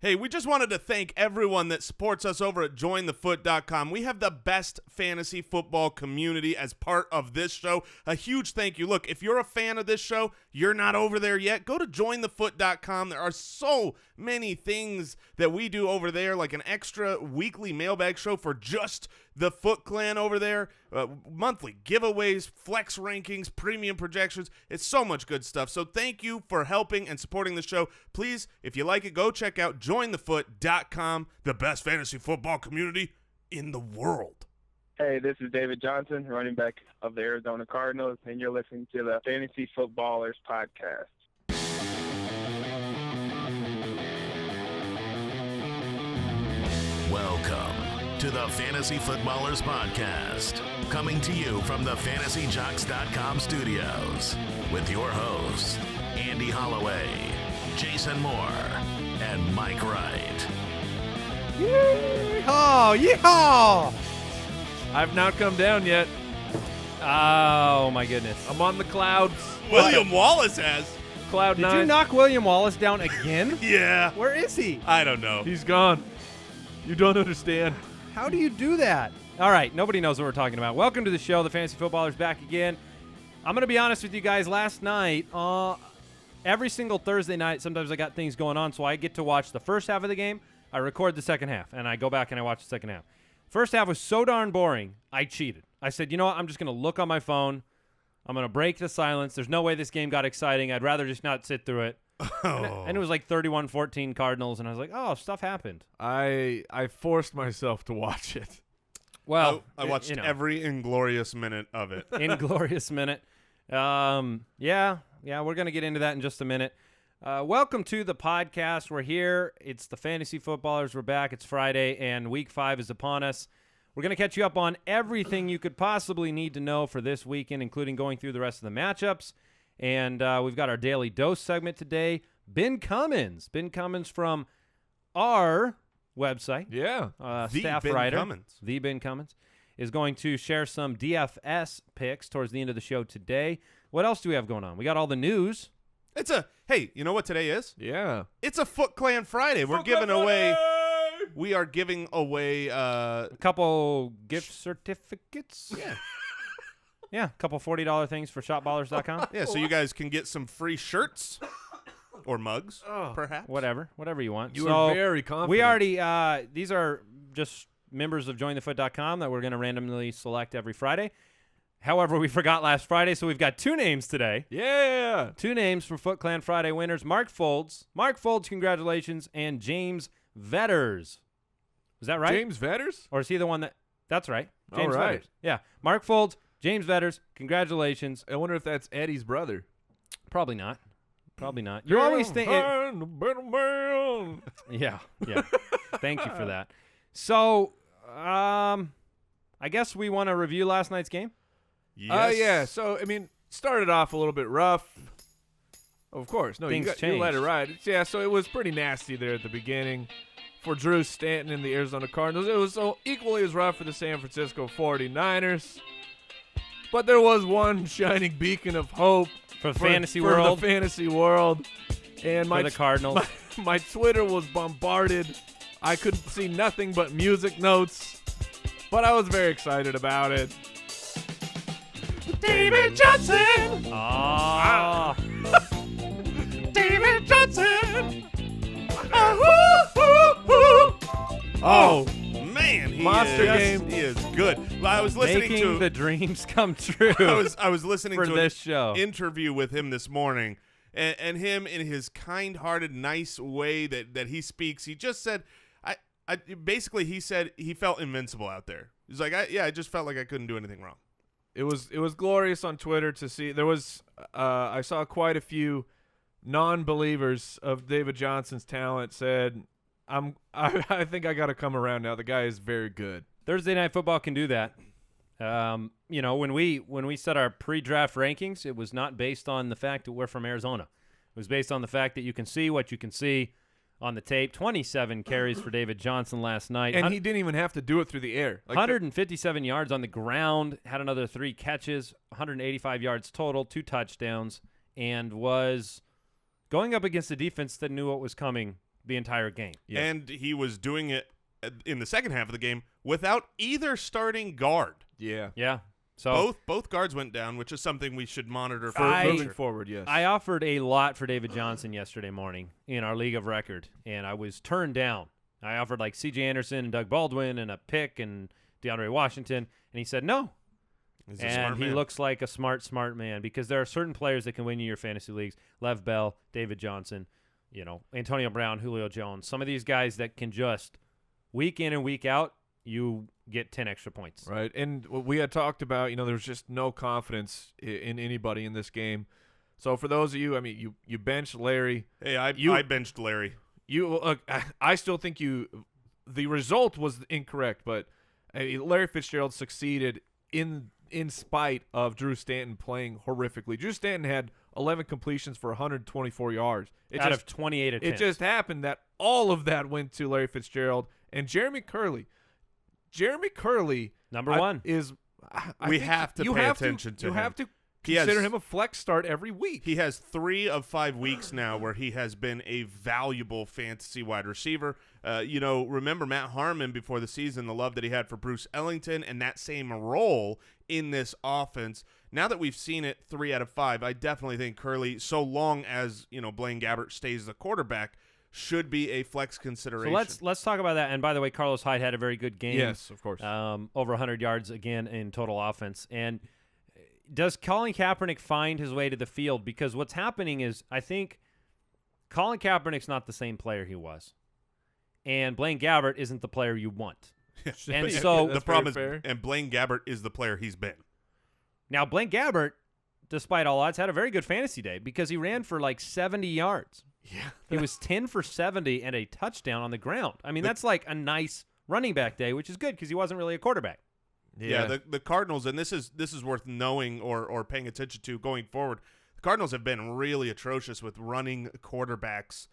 Hey, we just wanted to thank everyone that supports us over at jointhefoot.com. We have the best fantasy football community as part of this show. A huge thank you. Look, if you're a fan of this show, you're not over there yet, go to jointhefoot.com. There are so many things that we do over there, like an extra weekly mailbag show for just the Foot Clan over there, monthly giveaways, flex rankings, premium projections. It's so much good stuff. So thank you for helping and supporting the show. Please, if you like it, go check out jointhefoot.com, the best fantasy football community in the world. Hey, this is David Johnson, running back of the Arizona Cardinals, and you're listening to the Fantasy Footballers Podcast. Welcome to the Fantasy Footballers Podcast, coming to you from the FantasyJocks.com studios with your hosts, Andy Holloway, Jason Moore, and Mike Wright. Yeehaw! Yeehaw! I've not come down yet. Oh, my goodness. I'm on the clouds. William Wallace has. Cloud Did 9. you knock William Wallace down again? Yeah. Where is he? I don't know. He's gone. You don't understand. How do you do that? All right, nobody knows what we're talking about. Welcome to the show. The Fantasy Footballers back again. I'm going to be honest with you guys. Last night, every single Thursday night, sometimes I got things going on, so I get to watch the first half of the game. I record the second half, and I go back and I watch the second half. First half was so darn boring, I cheated. I said, you know what? I'm just going to look on my phone. I'm going to break the silence. There's no way this game got exciting. I'd rather just not sit through it. And it was like 31-14 Cardinals, and I was like, oh, stuff happened. I forced myself to watch it. Well, I watched every inglorious minute of it. Inglorious minute. Yeah, we're going to get into that in just a minute. Welcome to the podcast. We're here. It's the Fantasy Footballers. We're back. It's Friday, and Week 5 is upon us. We're going to catch you up on everything you could possibly need to know for this weekend, including going through the rest of the matchups. And we've got our Daily Dose segment today. Ben Cummins from our website. Yeah. Staff Ben writer. Cummins. The Ben Cummins is going to share some DFS picks towards the end of the show today. What else do we have going on? We got all the news. Hey, you know what today is? Yeah. It's a FootClan Friday. We are giving away A couple gift certificates. Yeah. Yeah, a couple $40 things for shopballers.com. Yeah, so you guys can get some free shirts or mugs, perhaps. Whatever you want. You are very confident. We already, these are just members of jointhefoot.com that we're going to randomly select every Friday. However, we forgot last Friday, so we've got 2 names today. Yeah. 2 names for FootClan Friday winners. Mark Folds, congratulations, and James Vetters. Is that right? James Vetters? Or is he the one that's right. James All right. Vetters. Yeah. Mark Folds, James Vetters, congratulations. I wonder if that's Eddie's brother. Probably not. You always think Yeah. Thank you for that. So, I guess we want to review last night's game. Yes. Yeah. So, started off a little bit rough. Of course. No, you let it ride. So it was pretty nasty there at the beginning for Drew Stanton and the Arizona Cardinals. It was equally as rough for the San Francisco 49ers. But there was one shining beacon of hope For the fantasy world. For the fantasy world. And for the Cardinals. My Twitter was bombarded. I could see nothing but music notes. But I was very excited about it. David Johnson! Ah. David Johnson! Oh, man. Monster game. He is good. I was listening Making the dreams come true. I was listening for to this show. Interview with him this morning, and him in his kind-hearted, nice way that he speaks. He just said, basically he said he felt invincible out there. He's like, I just felt like I couldn't do anything wrong. It was glorious on Twitter to see. There was I saw quite a few non-believers of David Johnson's talent said, I think I got to come around now. The guy is very good. Thursday Night Football can do that. When we set our pre-draft rankings, it was not based on the fact that we're from Arizona. It was based on the fact that you can see what you can see on the tape. 27 carries for David Johnson last night. And he didn't even have to do it through the air. 157 yards on the ground, had another 3 catches, 185 yards total, 2 touchdowns, and was going up against a defense that knew what was coming the entire game. Yeah. And he was doing it in the second half of the game without either starting guard. Yeah. Yeah. So both guards went down, which is something we should monitor for moving forward. Yes, I offered a lot for David Johnson yesterday morning in our league of record, and I was turned down. I offered like C.J. Anderson and Doug Baldwin and a pick and DeAndre Washington, and he said no. And he looks like a smart man, because there are certain players that can win you your fantasy leagues: Lev Bell, David Johnson, Antonio Brown, Julio Jones. Some of these guys that can just week in and week out, you get 10 extra points. Right. And what we had talked about, there's just no confidence in anybody in this game. So for those of you, you benched Larry. Hey, I benched Larry. I still think the result was incorrect, but Larry Fitzgerald succeeded in spite of Drew Stanton playing horrifically. Drew Stanton had 11 completions for 124 yards. Out of 28 attempts. It just happened that all of that went to Larry Fitzgerald and Jeremy Kerley. Jeremy Kerley, number one, is. We have to pay attention to him. You have to consider him a flex start every week. He has 3 of 5 weeks now where he has been a valuable fantasy wide receiver. Remember Matt Harmon before the season, the love that he had for Bruce Ellington and that same role in this offense. Now that we've seen it 3 out of 5, I definitely think Kerley, so long as Blaine Gabbert stays the quarterback, should be a flex consideration. So let's talk about that. And by the way, Karlos Hyde had a very good game. Yes, of course. Over 100 yards again in total offense. And does Colin Kaepernick find his way to the field? Because what's happening is, I think Colin Kaepernick's not the same player he was, and Blaine Gabbert isn't the player you want. And so the problem is, and Blaine Gabbert is the player he's been. Now, Blaine Gabbert, despite all odds, had a very good fantasy day because he ran for like 70 yards. Yeah. He was 10 for 70 and a touchdown on the ground. That's like a nice running back day, which is good because he wasn't really a quarterback. Yeah, the Cardinals, and this is worth knowing or paying attention to going forward. The Cardinals have been really atrocious with running quarterbacks.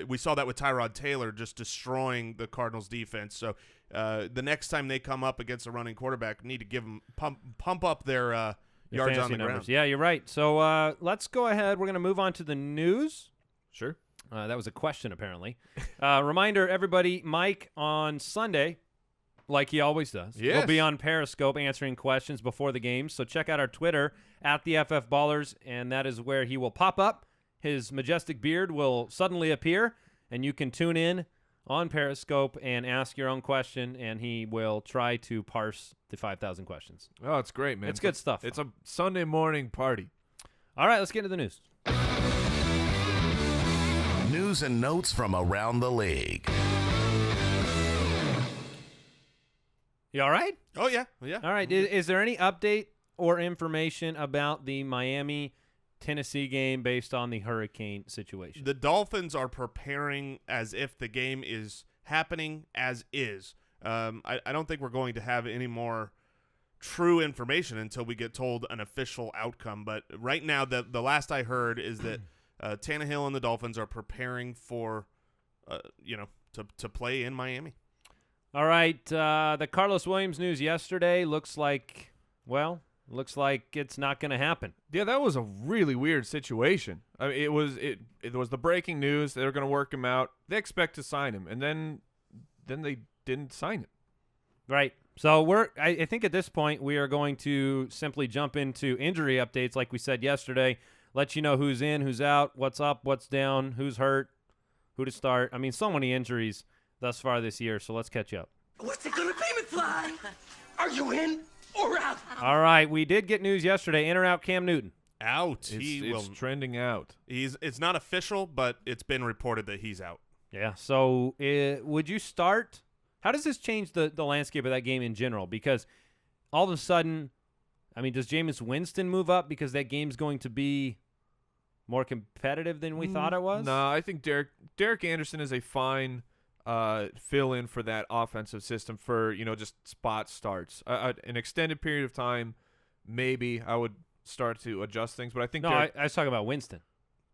We saw that with Tyrod Taylor just destroying the Cardinals defense. So the next time they come up against a running quarterback, need to give them pump up their yards on the ground. Yeah, you're right. So let's go ahead. We're going to move on to the news. Sure. That was a question, apparently. Reminder, everybody, Mike on Sunday, like he always does, will be on Periscope answering questions before the game. So check out our Twitter, @the_FF_Ballers, and that is where he will pop up. His majestic beard will suddenly appear, and you can tune in on Periscope and ask your own question, and he will try to parse the 5,000 questions. Oh, it's great, man. It's good stuff. It's a Sunday morning party. All right, let's get into the news. News and notes from around the league. You all right? Oh, yeah. All right. Is there any update or information about the Miami-Tennessee game based on the hurricane situation? The Dolphins are preparing as if the game is happening as is. I don't think we're going to have any more true information until we get told an official outcome. But right now, the last I heard is that Tannehill and the Dolphins are preparing for, to play in Miami. All right. The Karlos Williams news yesterday looks like it's not going to happen. Yeah, that was a really weird situation. I mean, it was the breaking news. They were going to work him out. They expect to sign him, and then they didn't sign him. Right. So I think at this point we are going to simply jump into injury updates, like we said yesterday. Let you know who's in, who's out, what's up, what's down, who's hurt, who to start. I mean, so many injuries thus far this year, so let's catch up. What's it gonna be, McFly? Are you in or out? All right, we did get news yesterday. In or out Cam Newton? Out. It's trending out. It's not official, but it's been reported that he's out. Yeah, so would you start? How does this change the landscape of that game in general? Because all of a sudden, I mean, does Jameis Winston move up because that game's going to be more competitive than we thought it was? No, I think Derek Anderson is a fine fill-in for that offensive system for, just spot starts. An extended period of time, maybe I would start to adjust things, but I think I was talking about Winston.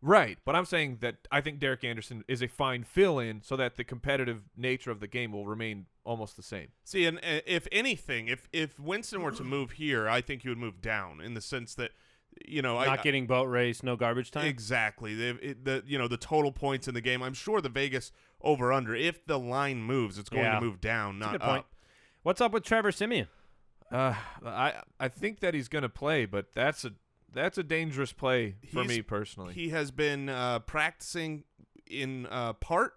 Right, but I'm saying that I think Derek Anderson is a fine fill-in so that the competitive nature of the game will remain almost the same. See, and if anything, if Winston were to move here, I think he would move down in the sense that, not getting boat race, no garbage time. Exactly. The total points in the game. I'm sure the Vegas over-under. If the line moves, it's going to move down, not good up. point. What's up with Trevor Siemian? I think that he's going to play, but that's a dangerous play for me personally. He has been practicing in part,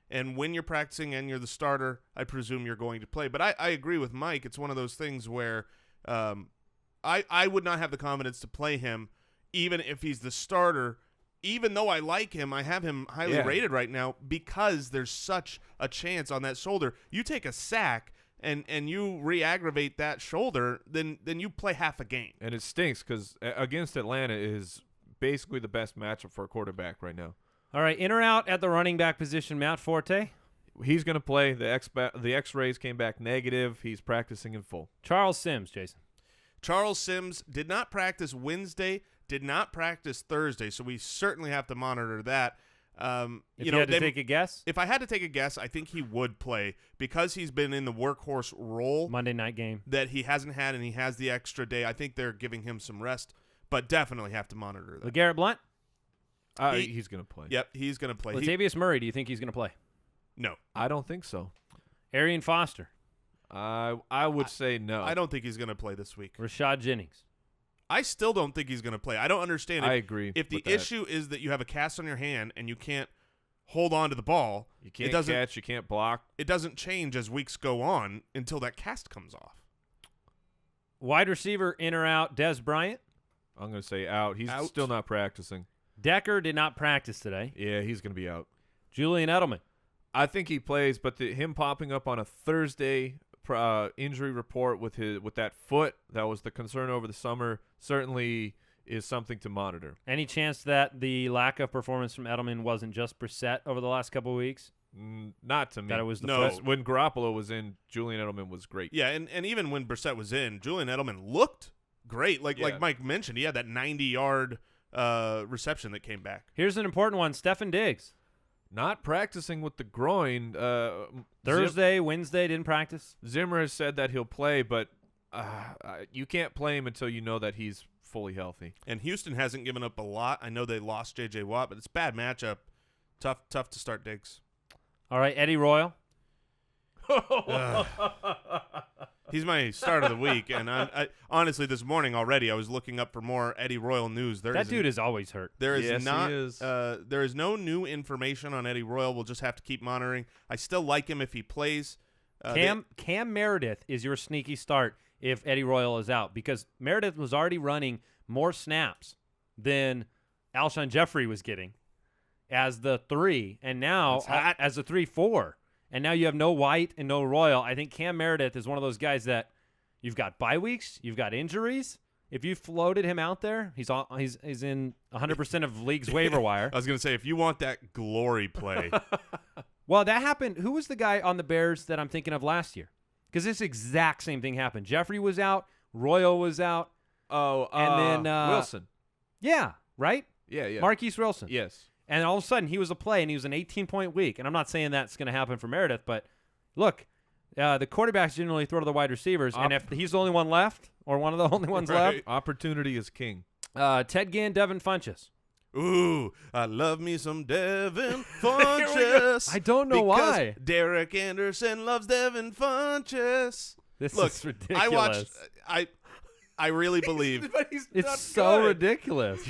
and when you're practicing and you're the starter, I presume you're going to play. But I agree with Mike. It's one of those things where I would not have the confidence to play him even if he's the starter. Even though I like him, I have him highly rated right now because there's such a chance on that shoulder. You take a sack and you re-aggravate that shoulder, then you play half a game. And it stinks because against Atlanta is basically the best matchup for a quarterback right now. All right, in or out at the running back position, Matt Forte? He's going to play. The X-rays came back negative. He's practicing in full. Charles Sims, Jason. Charles Sims did not practice Wednesday, did not practice Thursday, so we certainly have to monitor that. If you had to take a guess? If I had to take a guess, I think he would play because he's been in the workhorse role. Monday night game. That he hasn't had, and he has the extra day. I think they're giving him some rest, but definitely have to monitor that. LeGarrette Blount? He's going to play. Yep, he's going to play. Latavius Murray, do you think he's going to play? No. I don't think so. Arian Foster? I would say no. I don't think he's going to play this week. Rashad Jennings? I still don't think he's going to play. I don't understand. I agree. If the issue is that you have a cast on your hand and you can't hold on to the ball, you can't catch, you can't block. It doesn't change as weeks go on until that cast comes off. Wide receiver, in or out, Des Bryant? I'm going to say out. He's still not practicing. Decker did not practice today. Yeah, he's going to be out. Julian Edelman? I think he plays, but him popping up on a Thursday injury report with that foot, that was the concern over the summer, certainly is something to monitor. Any chance that the lack of performance from Edelman wasn't just Brissett over the last couple of weeks? Not to me. That it was the foot. When Garoppolo was in, Julian Edelman was great. Yeah, and even when Brissett was in, Julian Edelman looked great. Like Mike mentioned, he had that 90-yard reception that came back. Here's an important one, Stefon Diggs. Not practicing with the groin. Thursday, Wednesday, didn't practice. Zimmer has said that he'll play, but you can't play him until you know that he's fully healthy. And Houston hasn't given up a lot. I know they lost J.J. Watt, but it's a bad matchup. Tough to start Diggs. All right, Eddie Royal. He's my start of the week, and I honestly this morning already I was looking up for more Eddie Royal news. That dude is always hurt. There is yes, not. He is. There is no new information on Eddie Royal. We'll just have to keep monitoring. I still like him if he plays. Cam Meredith is your sneaky start if Eddie Royal is out because Meredith was already running more snaps than Alshon Jeffrey was getting as the 3, and now as the 3-4. And now you have no White and no Royal. I think Cam Meredith is one of those guys that you've got bye weeks, you've got injuries. If you floated him out there, he's in 100% of league's waiver wire. I was going to say, if you want that glory play. Well, that happened. Who was the guy on the Bears that I'm thinking of last year? Because this exact same thing happened. Jeffrey was out. Royal was out. And then Wilson. Yeah, right? Yeah. Marquise Wilson. Yes. And all of a sudden, he was a play, and he was an 18-point week. And I'm not saying that's going to happen for Meredith, but look, the quarterbacks generally throw to the wide receivers, and if he's the only one left or one of the only ones left. Opportunity is king. Ted Ginn, Devin Funchess. Ooh, I love me some Devin Funchess. I don't know why. Derek Anderson loves Devin Funchess. This is ridiculous. I really believe it's so ridiculous.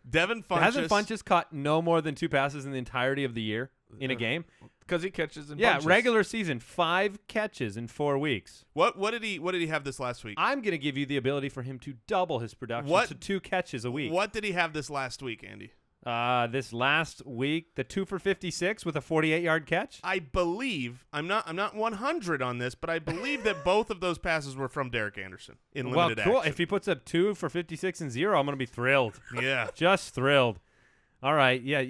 Devin Funchess. Hasn't Funchess caught no more than 2 passes in the entirety of the year in a game? Because he catches in bunches. bunches. Regular season, 5 catches in 4 weeks. What did he have this last week? I'm going to give you the ability for him to double his production to 2 catches a week. What did he have this last week, Andy? This last week, the 2 for 56 with a 48-yard catch. I believe I'm not 100 on this, but I believe that both of those passes were from Derek Anderson in limited action. Action. If he puts up 2 for 56 and 0, I'm going to be thrilled. Yeah, just thrilled. All right, yeah.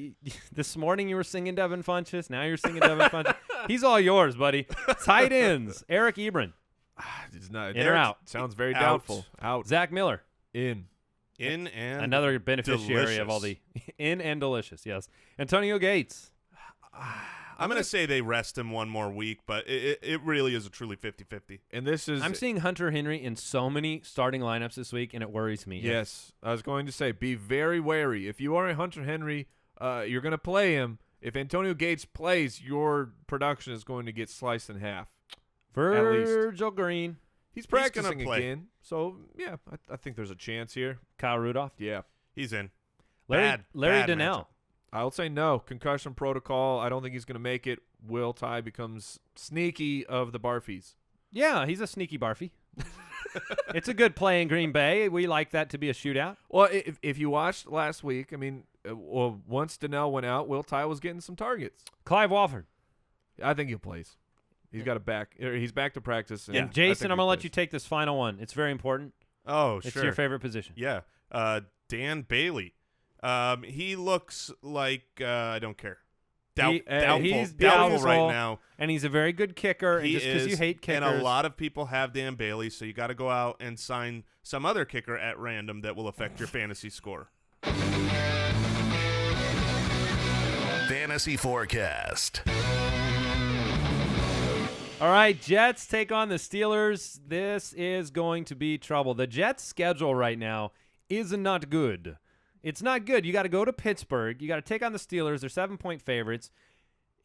This morning you were singing Devin Funchess. Now you're singing Devin Funchess. He's all yours, buddy. Tight ends. Eric Ebron. It's not in or out. Sounds very doubtful. Out. Zach Miller. In and another beneficiary delicious. of all the in and delicious. Yes. Antonio Gates. I'm going to say they rest him one more week, but it really is a truly 50-50. And this is I'm seeing Hunter Henry in so many starting lineups this week, and it worries me. Yes. I was going to say, be very wary. If you are a Hunter Henry, you're going to play him. If Antonio Gates plays, your production is going to get sliced in half. Virgil Green. He's practicing again. So, yeah, I think there's a chance here. Kyle Rudolph. Yeah. He's in. Larry Donnell. matchup. I would say no. Concussion protocol. I don't think he's going to make it. Will Ty becomes sneaky of the Barfies. Yeah, he's a sneaky Barfy. It's a good play in Green Bay. We like that to be a shootout. Well, if you watched last week, I mean, once Donnell went out, Will Ty was getting some targets. Clive Walford. I think he plays. He's got he's back to practice. And Jason, I'm going to let you take this final one. It's very important. Oh, it's sure. Your favorite position. Yeah. Dan Bailey. He looks like I don't care. He's doubtful right now. And he's a very good kicker. And just because you hate kickers. And a lot of people have Dan Bailey, so you got to go out and sign some other kicker at random that will affect your fantasy score. Fantasy Forecast. All right, Jets take on the Steelers. This is going to be trouble. The Jets' schedule right now is not good. It's not good. You got to go to Pittsburgh. You got to take on the Steelers. They're 7-point favorites.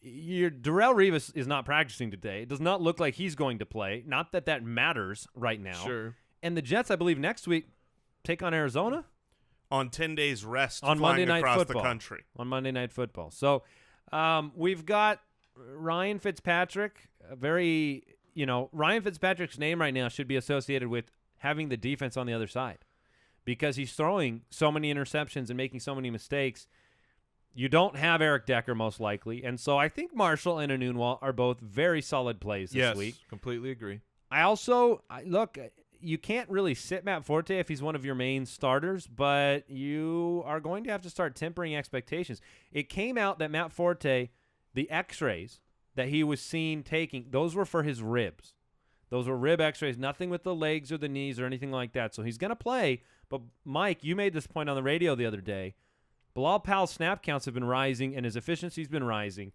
Darrelle Revis is not practicing today. It does not look like he's going to play. Not that that matters right now. Sure. And the Jets, I believe, next week take on Arizona on 10 days rest on flying Monday Night across Football. the country. On Monday Night Football. So we've got Ryan Fitzpatrick. Ryan Fitzpatrick's name right now should be associated with having the defense on the other side, because he's throwing so many interceptions and making so many mistakes. You don't have Eric Decker most likely, and so I think Marshall and Enunwa are both very solid plays this week. Yes, completely agree. Look, you can't really sit Matt Forte if he's one of your main starters, but you are going to have to start tempering expectations. It came out that Matt Forte, the x-rays that he was seen taking, those were for his ribs. Those were rib x-rays, nothing with the legs or the knees or anything like that. So he's going to play. But, Mike, you made this point on the radio the other day. Bilal Powell's snap counts have been rising, and his efficiency's been rising.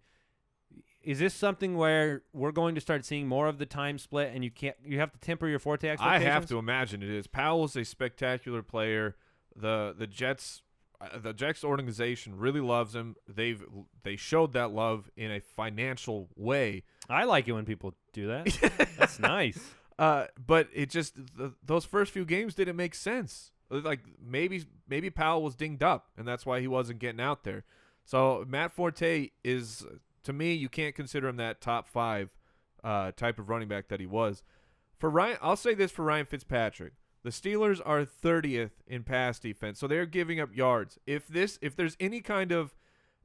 Is this something where we're going to start seeing more of the time split, and you have to temper your Forte expectations? I have to imagine it is. Powell's a spectacular player. The Jets organization really loves him. They showed that love in a financial way. I like it when people do that. That's nice. But it just those first few games didn't make sense. Like maybe Powell was dinged up, and that's why he wasn't getting out there. So Matt Forte is, to me, you can't consider him that top 5 type of running back that he was. For Ryan, I'll say this for Ryan Fitzpatrick. The Steelers are 30th in pass defense, so they're giving up yards. If there's any kind of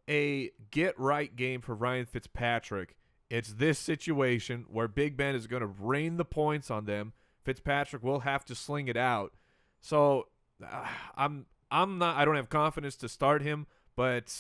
a get-right game for Ryan Fitzpatrick, it's this situation where Big Ben is going to rain the points on them. Fitzpatrick will have to sling it out. So I don't have confidence to start him, but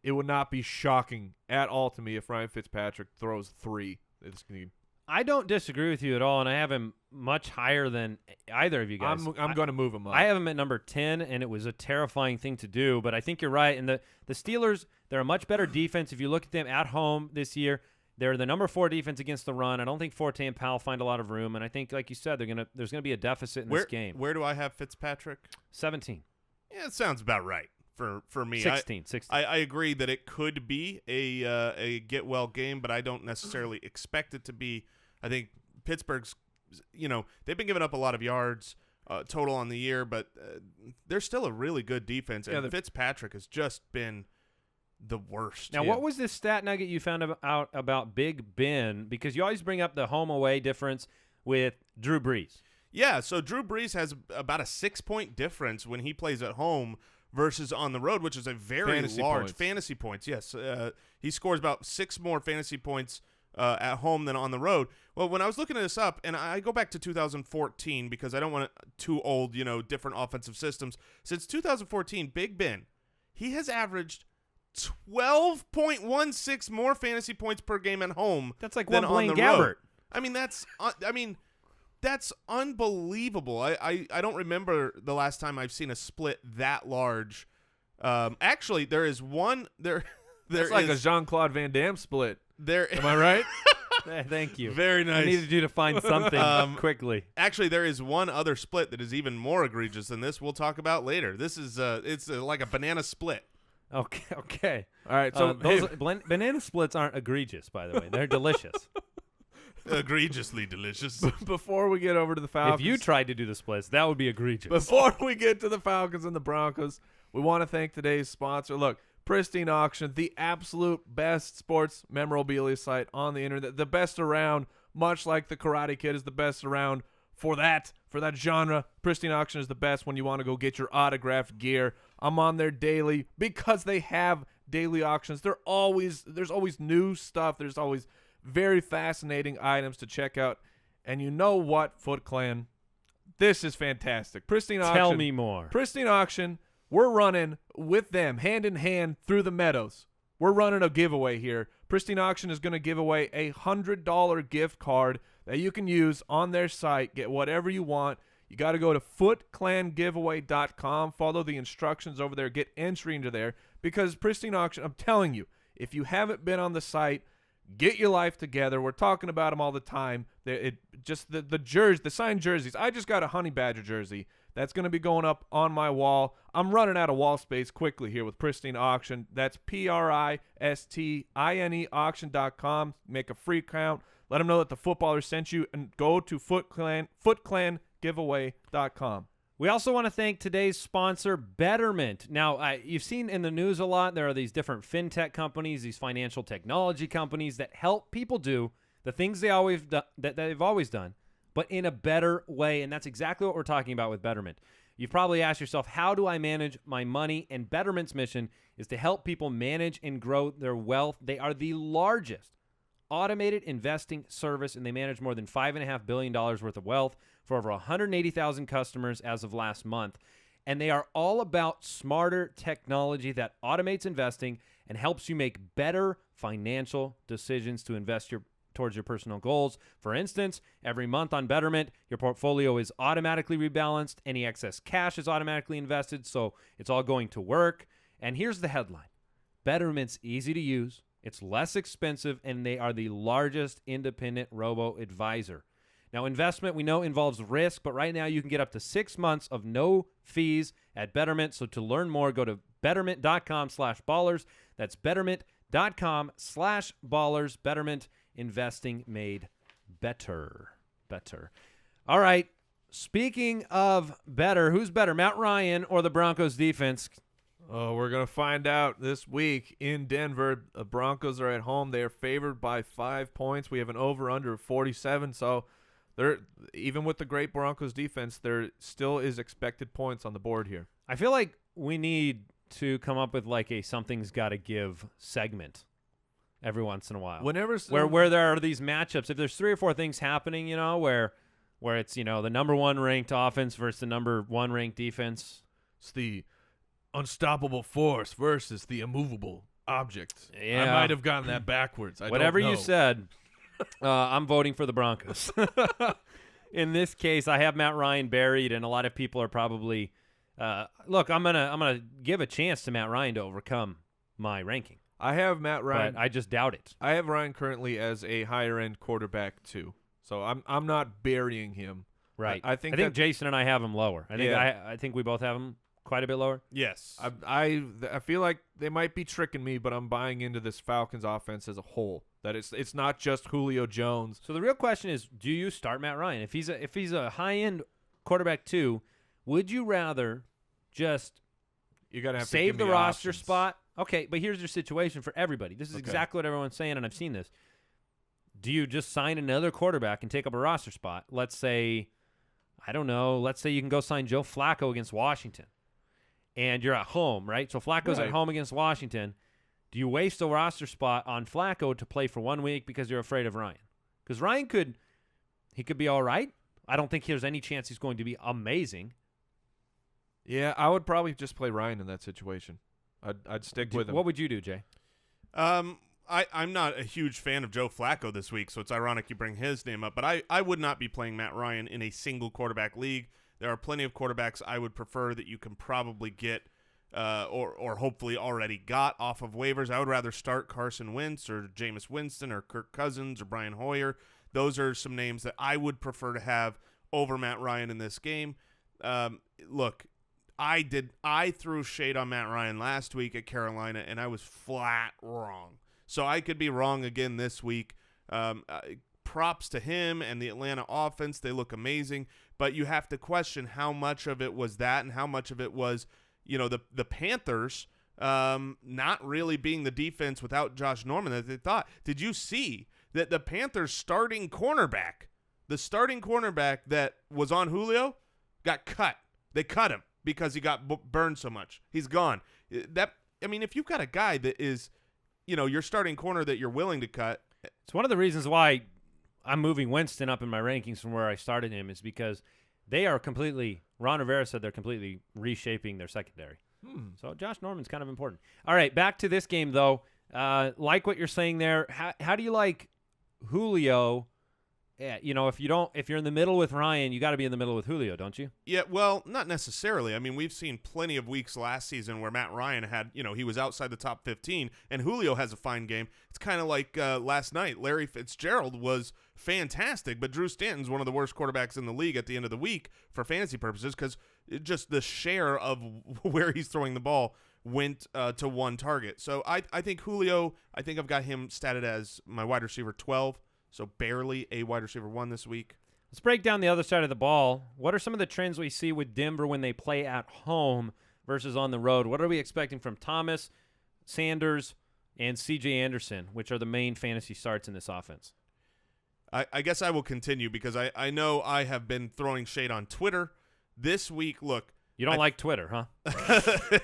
it would not be shocking at all to me if Ryan Fitzpatrick throws 3 this game. I don't disagree with you at all, and I have him much higher than either of you guys. I'm going to move him up. I have him at number 10, and it was a terrifying thing to do, but I think you're right. And the Steelers, they're a much better defense. If you look at them at home this year, they're the number 4 defense against the run. I don't think Forte and Powell find a lot of room, and I think, like you said, there's going to be a deficit in this game. Where do I have Fitzpatrick? 17. Yeah, it sounds about right for me. 16. I agree that it could be a get-well game, but I don't necessarily expect it to be. I think Pittsburgh's, they've been giving up a lot of yards total on the year, but they're still a really good defense, and Fitzpatrick has just been the worst. Now, what was this stat nugget you found out about Big Ben? Because you always bring up the home-away difference with Drew Brees. Yeah, so Drew Brees has about a 6-point difference when he plays at home versus on the road, which is a very large fantasy points. Yes, he scores about 6 more fantasy points at home than on the road. Well, when I was looking this up, and I go back to 2014 because I don't want it too old, different offensive systems. Since 2014, Big Ben, he has averaged 12.16 more fantasy points per game at home. That's like than one Blaine on the Gabbert. road. I mean, that's unbelievable. I don't remember the last time I've seen a split that large. Actually, there is one there. It's like a Jean-Claude Van Damme split. Am I right? Thank you. Very nice. I needed you to find something quickly. Actually, there is one other split that is even more egregious than this. We'll talk about later. This is it's like a banana split. Okay. All right, so those banana splits aren't egregious, by the way. They're delicious. Egregiously delicious. Before we get over to the Falcons. If you tried to do the splits, that would be egregious. Before we get to the Falcons and the Broncos, we want to thank today's sponsor. Look, Pristine Auction, the absolute best sports memorabilia site on the internet, the best around, much like the Karate Kid is the best around for that genre. Pristine Auction is the best when you want to go get your autographed gear. I'm on there daily because they have daily auctions. There's always new stuff. There's always very fascinating items to check out. And you know what, FootClan? This is fantastic. Pristine Auction. Tell me more. Pristine Auction, we're running with them hand in hand through the meadows. We're running a giveaway here. Pristine Auction is going to give away a $100 gift card that you can use on their site. Get whatever you want. You got to go to FootClanGiveaway.com. Follow the instructions over there. Get entry into there because Pristine Auction, I'm telling you, if you haven't been on the site, get your life together. We're talking about them all the time. The jerseys, the signed jerseys. I just got a Honey Badger jersey that's going to be going up on my wall. I'm running out of wall space quickly here with Pristine Auction. That's PRISTINE auction.com. Make a free account. Let them know that the footballers sent you, and go to FootClanGiveaway.com. We also want to thank today's sponsor, Betterment. Now, you've seen in the news a lot, there are these different fintech companies, these financial technology companies that help people do the things that they've always done, but in a better way, and that's exactly what we're talking about with Betterment. You've probably asked yourself, how do I manage my money? And Betterment's mission is to help people manage and grow their wealth. They are the largest automated investing service, and they manage more than $5.5 billion worth of wealth for over 180,000 customers as of last month. And they are all about smarter technology that automates investing and helps you make better financial decisions to invest towards your personal goals. For instance, every month on Betterment, your portfolio is automatically rebalanced. Any excess cash is automatically invested, so it's all going to work. And here's the headline. Betterment's easy to use, it's less expensive, and they are the largest independent robo-advisor. Now, investment, we know, involves risk, but right now you can get up to 6 months of no fees at Betterment. So to learn more, go to betterment.com/ballers. That's betterment.com/ballers. Betterment, investing made better. All right, speaking of better, who's better, Matt Ryan or the Broncos defense? Oh, we're going to find out this week in Denver. The Broncos are at home. They are favored by 5 points. We have an over-under of 47, so even with the great Broncos defense, there still is expected points on the board here. I feel like we need to come up with like a something's got to give segment every once in a while. Where there are these matchups, if there's 3 or 4 things happening, where it's, the number 1 ranked offense versus the number 1 ranked defense. It's the unstoppable force versus the immovable object. Yeah. I might have gotten that backwards. Whatever don't know. you said, I'm voting for the Broncos. In this case, I have Matt Ryan buried, and a lot of people are probably look, I'm gonna give a chance to Matt Ryan to overcome my ranking. I have Matt Ryan. But I just doubt it. I have Ryan currently as a higher end quarterback too. So I'm not burying him. Right. I think Jason and I have him lower. I think we both have him quite a bit lower. Yes. I feel like they might be tricking me, but I'm buying into this Falcons offense as a whole. That it's not just Julio Jones. So the real question is, do you start Matt Ryan? If he's a high-end quarterback too, would you rather just you gotta have save to the roster options. spot? Okay, but here's your situation for everybody. This is exactly what everyone's saying, and I've seen this. Do you just sign another quarterback and take up a roster spot? Let's say, I don't know, let's say you can go sign Joe Flacco against Washington. And you're at home, right? So Flacco's at home against Washington. Do you waste a roster spot on Flacco to play for 1 week because you're afraid of Ryan? Because Ryan could be all right. I don't think there's any chance he's going to be amazing. Yeah, I would probably just play Ryan in that situation. I'd stick with him. What would you do, Jay? I'm not a huge fan of Joe Flacco this week, so it's ironic you bring his name up. But I would not be playing Matt Ryan in a single quarterback league. There are plenty of quarterbacks I would prefer that you can probably get or hopefully already got off of waivers. I would rather start Carson Wentz or Jameis Winston or Kirk Cousins or Brian Hoyer. Those are some names that I would prefer to have over Matt Ryan in this game. Look, I threw shade on Matt Ryan last week at Carolina, and I was flat wrong. So I could be wrong again this week. Props to him and the Atlanta offense. They look amazing. But you have to question how much of it was that and how much of it was, the Panthers not really being the defense without Josh Norman that they thought. Did you see that the Panthers starting cornerback, the starting cornerback that was on Julio, got cut? They cut him because he got burned so much. He's gone. If you've got a guy that is, your starting corner that you're willing to cut. It's one of the reasons why I'm moving Winston up in my rankings from where I started him is because they are Ron Rivera said they're completely reshaping their secondary. So Josh Norman's kind of important. All right, back to this game, though. Like what you're saying there, how do you like Julio? Yeah, if you're in the middle with Ryan, you got to be in the middle with Julio, don't you? Yeah, well, not necessarily. I mean, we've seen plenty of weeks last season where Matt Ryan had, he was outside the top 15, and Julio has a fine game. It's kind of like last night. Larry Fitzgerald was fantastic, but Drew Stanton's one of the worst quarterbacks in the league at the end of the week for fantasy purposes because just the share of where he's throwing the ball went to one target. So I think Julio, I've got him statted as my wide receiver 12. So barely a wide receiver 1 this week. Let's break down the other side of the ball. What are some of the trends we see with Denver when they play at home versus on the road? What are we expecting from Thomas, Sanders, and C.J. Anderson, which are the main fantasy starts in this offense? I guess I will continue because I know I have been throwing shade on Twitter. This week, look. You don't like Twitter, huh?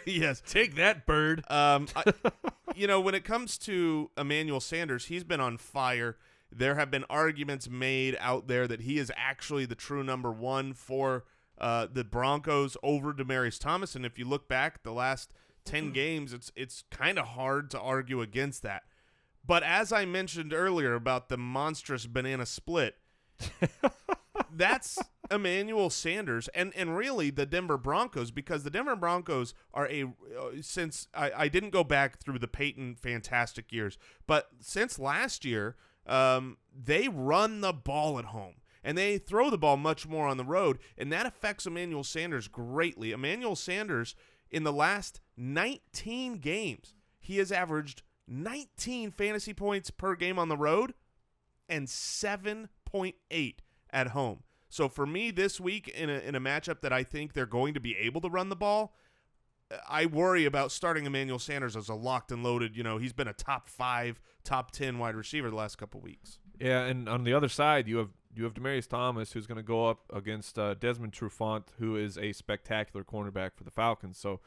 Yes. Take that, bird. When it comes to Emmanuel Sanders, he's been on fire. There have been arguments made out there that he is actually the true number 1 for the Broncos over Demaryius Thomas. And if you look back the last 10 games, it's kind of hard to argue against that. But as I mentioned earlier about the monstrous banana split, that's Emmanuel Sanders and really the Denver Broncos, because the Denver Broncos are since I didn't go back through the Peyton fantastic years, but since last year, they run the ball at home, and they throw the ball much more on the road, and that affects Emmanuel Sanders greatly. Emmanuel Sanders, in the last 19 games, he has averaged 19 fantasy points per game on the road and 7.8 at home. So for me this week in a matchup that I think they're going to be able to run the ball, I worry about starting Emmanuel Sanders as a locked and loaded. He's been a top 5, top 10 wide receiver the last couple weeks. Yeah, and on the other side, you have Demaryius Thomas, who's going to go up against Desmond Trufant, who is a spectacular cornerback for the Falcons. So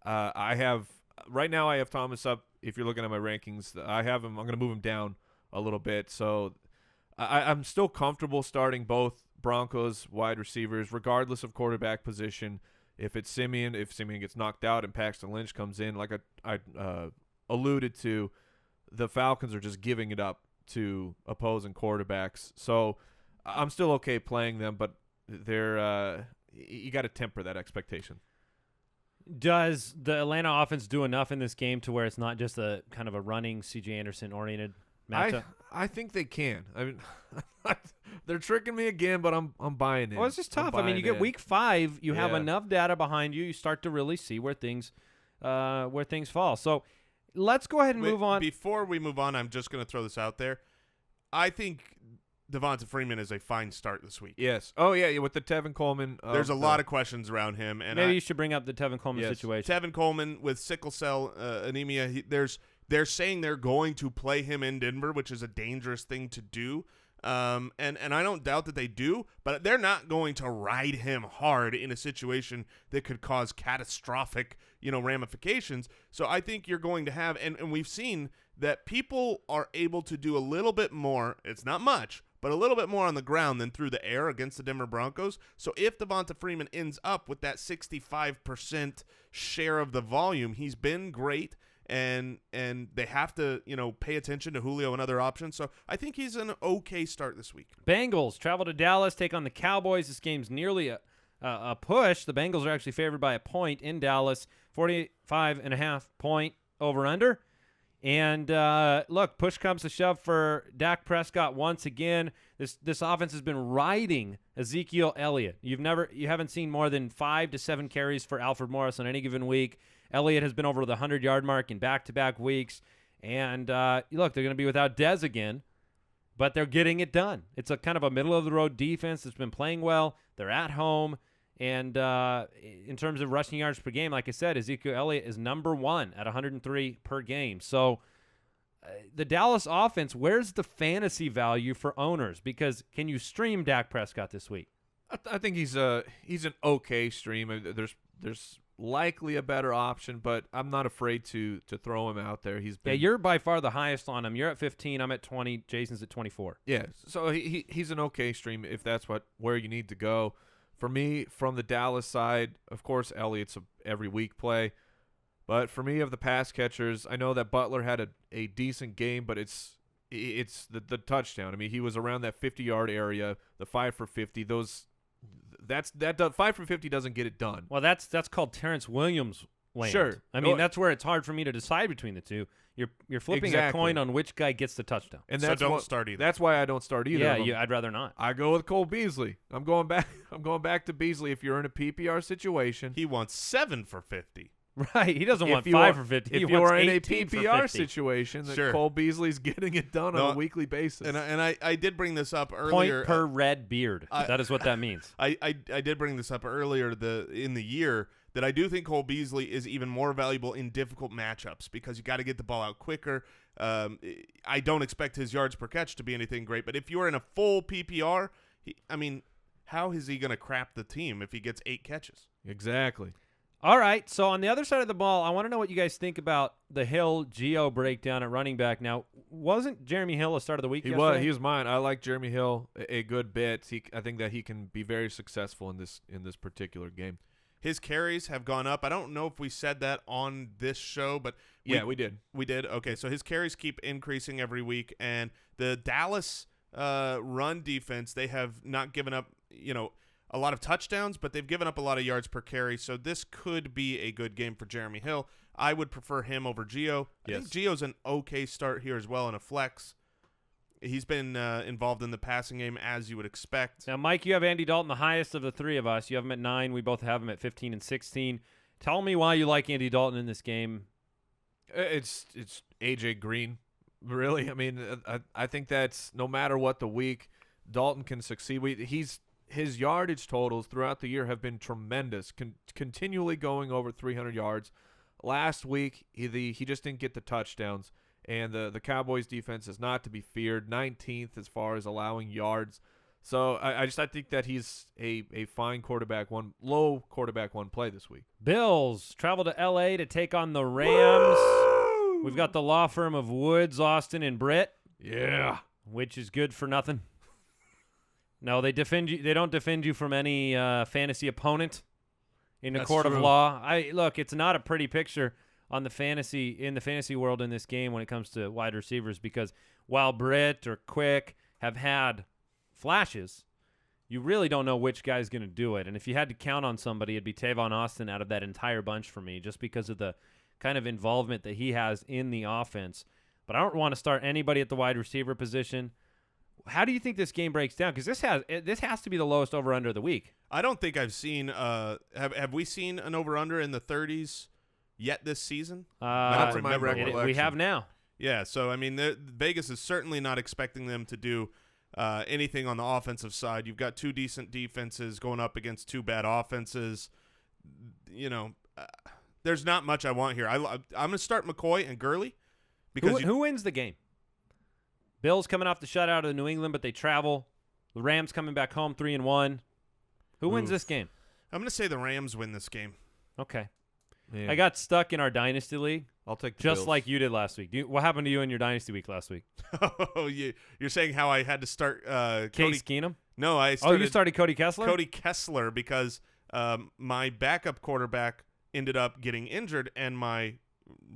right now I have Thomas up. If you're looking at my rankings, I have him. I'm going to move him down a little bit. So I'm still comfortable starting both Broncos wide receivers, regardless of quarterback position. If it's Siemian, if Siemian gets knocked out and Paxton Lynch comes in, like I alluded to, the Falcons are just giving it up to opposing quarterbacks. So I'm still okay playing them, but they're you got to temper that expectation. Does the Atlanta offense do enough in this game to where it's not just a kind of a running C.J. Anderson-oriented matchup? I think they can. I mean, they're tricking me again, but I'm buying it. Well, it's just tough. I mean, you get week 5, you have enough data behind you, you start to really see where things fall. So let's go ahead and move on. Before we move on, I'm just going to throw this out there. I think Devonta Freeman is a fine start this week. Yes. Oh, yeah, with the Tevin Coleman. There's a lot of questions around him. And maybe you should bring up the Tevin Coleman situation. Tevin Coleman with sickle cell anemia, they're saying they're going to play him in Denver, which is a dangerous thing to do. And I don't doubt that they do, but they're not going to ride him hard in a situation that could cause catastrophic, ramifications. So I think you're going to have, and we've seen that people are able to do a little bit more. It's not much, but a little bit more on the ground than through the air against the Denver Broncos. So if Devonta Freeman ends up with that 65% share of the volume, he's been great. And they have to, pay attention to Julio and other options. So I think he's an okay start this week. Bengals travel to Dallas, take on the Cowboys. This game's nearly a push. The Bengals are actually favored by a point in Dallas, 45.5 point over-under. And look, push comes to shove for Dak Prescott once again. This offense has been riding Ezekiel Elliott. You haven't seen more than 5 to 7 carries for Alfred Morris on any given week. Elliott has been over the 100-yard mark in back-to-back weeks. And look, they're going to be without Dez again, but they're getting it done. It's a kind of a middle-of-the-road defense that's been playing well. They're at home. And in terms of rushing yards per game, like I said, Ezekiel Elliott is number 1 at 103 per game. So the Dallas offense, where's the fantasy value for owners? Because can you stream Dak Prescott this week? I think he's an okay stream. There's likely a better option, but I'm not afraid to throw him out there. Yeah, you're by far the highest on him. You're at 15. I'm at 20. Jason's at 24. Yeah, so he's an okay stream if that's where you need to go. For me, from the Dallas side, of course, Elliott's a every week play. But for me, of the pass catchers, I know that Butler had a decent game, but it's the touchdown. I mean, he was around that 50-yard area, the 5 for 50. That 5 for 50 doesn't get it done. Well, that's called Terrence Williams land. Sure. I mean, that's where it's hard for me to decide between the two. You're flipping a coin on which guy gets the touchdown. And so don't start either. That's why I don't start either. Yeah, I'd rather not. I go with Cole Beasley. I'm going back to Beasley. If you're in a PPR situation, he wants 7 for 50. Right. He doesn't want 5 for 50. If you're in a PPR situation, then Cole Beasley's getting it done on a weekly basis. And I did bring this up earlier. Point per red beard. That is what that means. I did bring this up earlier in the year that I do think Cole Beasley is even more valuable in difficult matchups because you got to get the ball out quicker. I don't expect his yards per catch to be anything great, but if you're in a full PPR, how is he going to crap the team if he gets 8 catches? Exactly. All right, so on the other side of the ball, I want to know what you guys think about the Hill-Geo breakdown at running back. Now, wasn't Jeremy Hill a start of the week yesterday? He was mine. I like Jeremy Hill a good bit. I think that he can be very successful in this particular game. His carries have gone up. I don't know if we said that on this show, but we did. We did? Okay, so his carries keep increasing every week, and the Dallas run defense, they have not given up, a lot of touchdowns, but they've given up a lot of yards per carry, so this could be a good game for Jeremy Hill. I would prefer him over Geo. I think Geo's an okay start here as well in a flex. He's been involved in the passing game as you would expect. Now, Mike, you have Andy Dalton, the highest of the three of us. You have him at 9. We both have him at 15 and 16. Tell me why you like Andy Dalton in this game. It's A.J. Green, really. I mean, I think that's no matter what the week, Dalton can succeed. His yardage totals throughout the year have been tremendous, continually going over 300 yards. Last week, he just didn't get the touchdowns, and the Cowboys' defense is not to be feared, 19th as far as allowing yards. So I think that he's a fine low quarterback one play this week. Bills travel to L.A. to take on the Rams. Woo! We've got the law firm of Woods, Austin, and Britt. Yeah. Which is good for nothing. No, they defend you. They don't defend you from any fantasy opponent in the court of law. Look, it's not a pretty picture in the fantasy world in this game when it comes to wide receivers because while Britt or Quick have had flashes, you really don't know which guy's going to do it. And if you had to count on somebody, it'd be Tavon Austin out of that entire bunch for me, just because of the kind of involvement that he has in the offense. But I don't want to start anybody at the wide receiver position. How do you think this game breaks down? Because this has to be the lowest over-under of the week. I don't think I've seen have we seen an over-under in the 30s yet this season? Not from my recollection. We have now. Yeah, so, I mean, Vegas is certainly not expecting them to do anything on the offensive side. You've got 2 decent defenses going up against 2 bad offenses. There's not much I want here. I'm going to start McCoy and Kerley. Because who wins the game? Bills coming off the shutout of New England, but they travel. The Rams coming back home 3-1. Who wins this game? I'm going to say the Rams win this game. Okay. Yeah. I got stuck in our Dynasty League. I'll take the Just Bills. Like you did last week. What happened to you in your Dynasty Week last week? Oh, you're saying how I had to start Case Keenum? No, I you started Cody Kessler? Cody Kessler because my backup quarterback ended up getting injured, and my